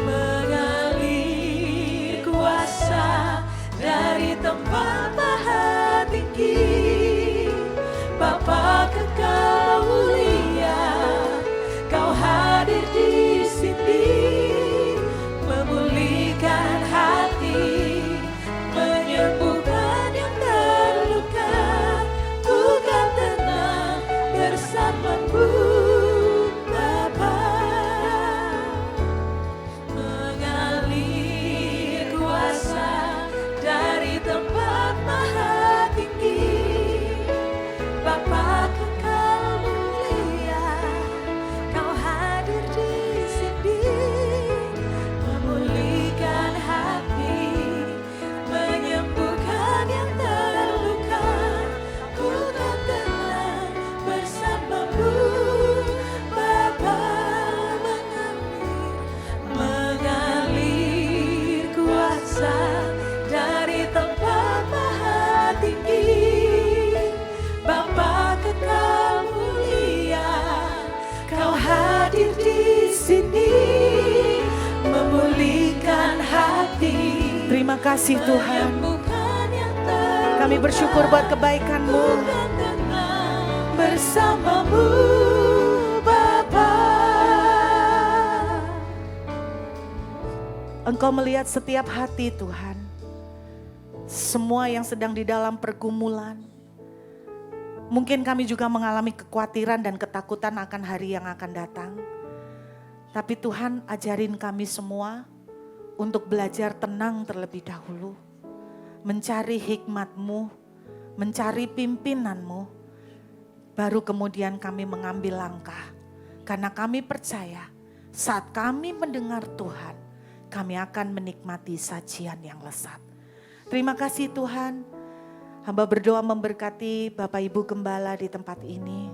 Mengalir kuasa dari tempat maha tinggi, Bapa kekal mulia, Kau hadir di sini, memulihkan hati, menyembuhkan yang terluka, ku kan tenang bersamamu hadir di sini memulihkan hati. Terima kasih Tuhan. Menyembuhkan yang Kami bersyukur buat kebaikan-Mu. bersamamu Bapa. Engkau melihat setiap hati Tuhan. Semua yang sedang di dalam pergumulan. Mungkin kami juga mengalami kekhawatiran dan ketakutan akan hari yang akan datang. Tapi Tuhan ajarin kami semua untuk belajar tenang terlebih dahulu. Mencari hikmat-Mu, mencari pimpinan-Mu. Baru kemudian kami mengambil langkah. Karena kami percaya saat kami mendengar Tuhan, kami akan menikmati sajian yang lezat. Terima kasih Tuhan. Hamba berdoa memberkati Bapak Ibu Gembala di tempat ini.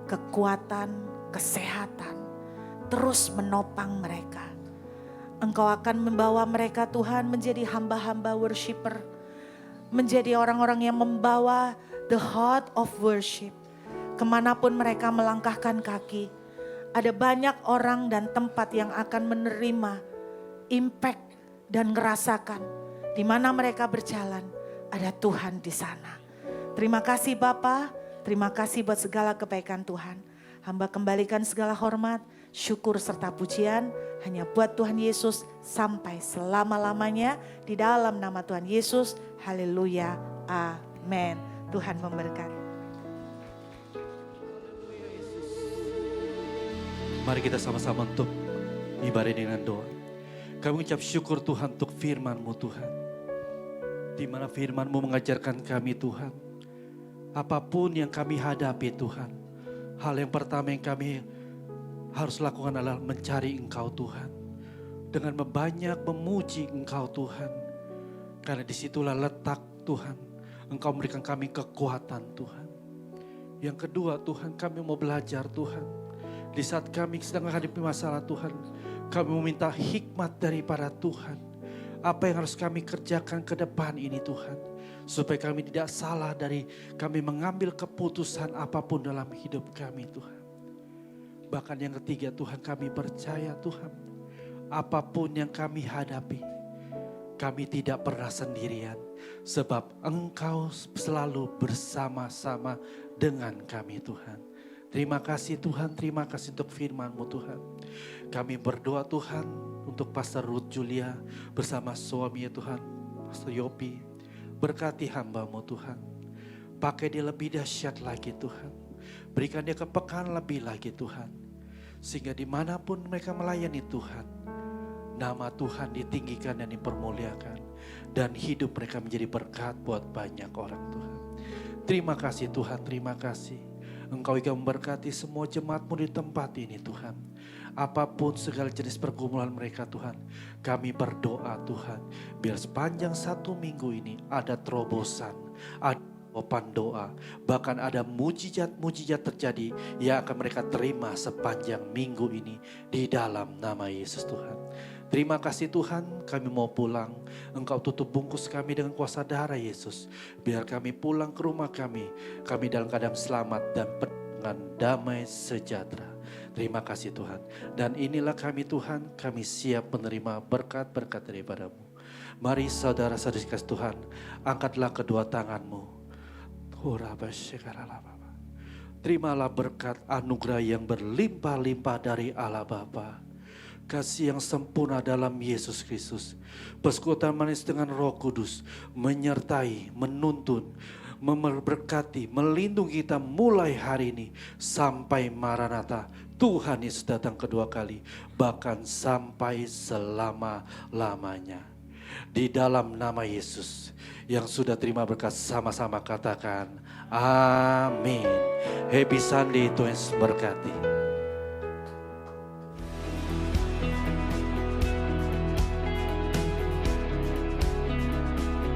Kekuatan, kesehatan, terus menopang mereka. Engkau akan membawa mereka Tuhan menjadi hamba-hamba worshiper. Menjadi orang-orang yang membawa the heart of worship. Kemanapun mereka melangkahkan kaki. Ada banyak orang dan tempat yang akan menerima impact dan ngerasakan di mana mereka berjalan ada Tuhan di sana. Terima kasih Bapa, terima kasih buat segala kebaikan Tuhan. Hamba kembalikan segala hormat, syukur serta pujian hanya buat Tuhan Yesus sampai selama-lamanya di dalam nama Tuhan Yesus. Haleluya, amin. Tuhan memberkati. Mari kita sama-sama untuk ibadah dengan doa. Kami ucap syukur Tuhan untuk firman-Mu Tuhan. Di mana firman-Mu mengajarkan kami Tuhan. Apapun yang kami hadapi Tuhan. Hal yang pertama yang kami harus lakukan adalah mencari Engkau Tuhan. Dengan banyak memuji Engkau Tuhan. Karena disitulah letak Tuhan. Engkau memberikan kami kekuatan Tuhan. Yang kedua Tuhan, kami mau belajar Tuhan. Di saat kami sedang menghadapi masalah Tuhan, kami meminta hikmat daripada Tuhan. Apa yang harus kami kerjakan ke depan ini Tuhan. Supaya kami tidak salah dari kami mengambil keputusan apapun dalam hidup kami Tuhan. Bahkan yang ketiga Tuhan, kami percaya Tuhan. Apapun yang kami hadapi, kami tidak pernah sendirian. Sebab Engkau selalu bersama-sama dengan kami Tuhan. Terima kasih Tuhan, terima kasih untuk firman-Mu Tuhan. Kami berdoa Tuhan untuk Pastor Ruth Julia bersama suaminya Tuhan, Pastor Yopi. Berkati hamba-Mu Tuhan. Pakai dia lebih dahsyat lagi Tuhan. Berikan dia kepekaan lebih lagi Tuhan. Sehingga dimanapun mereka melayani Tuhan, nama Tuhan ditinggikan dan dipermuliakan. Dan hidup mereka menjadi berkat buat banyak orang Tuhan. Terima kasih Tuhan, terima kasih. Engkau juga memberkati semua jemaat-Mu di tempat ini Tuhan. Apapun segala jenis pergumulan mereka Tuhan. Kami berdoa Tuhan. Biar sepanjang 1 minggu ini ada terobosan. Ada jawaban doa. Bahkan ada mujizat-mujizat terjadi yang akan mereka terima sepanjang minggu ini. Di dalam nama Yesus Tuhan. Terima kasih Tuhan, kami mau pulang. Engkau tutup bungkus kami dengan kuasa darah Yesus. Biar kami pulang ke rumah kami dalam keadaan selamat dan dengan damai sejahtera. Terima kasih Tuhan. Dan inilah kami Tuhan, kami siap menerima berkat-berkat daripada-Mu. Mari saudara-saudari kasih Tuhan, angkatlah kedua tangan-Mu. Terimalah berkat anugerah yang berlimpah-limpah dari Allah Bapa. Kasih yang sempurna dalam Yesus Kristus. Persekutuan manis dengan Roh Kudus. Menyertai, menuntun, memberkati, melindungi kita mulai hari ini. Sampai Maranatha. Tuhan Yesus datang kedua kali. Bahkan sampai selama-lamanya. Di dalam nama Yesus. Yang sudah terima berkat sama-sama katakan. Amin. Happy Sunday, Tuhan Yesus berkati.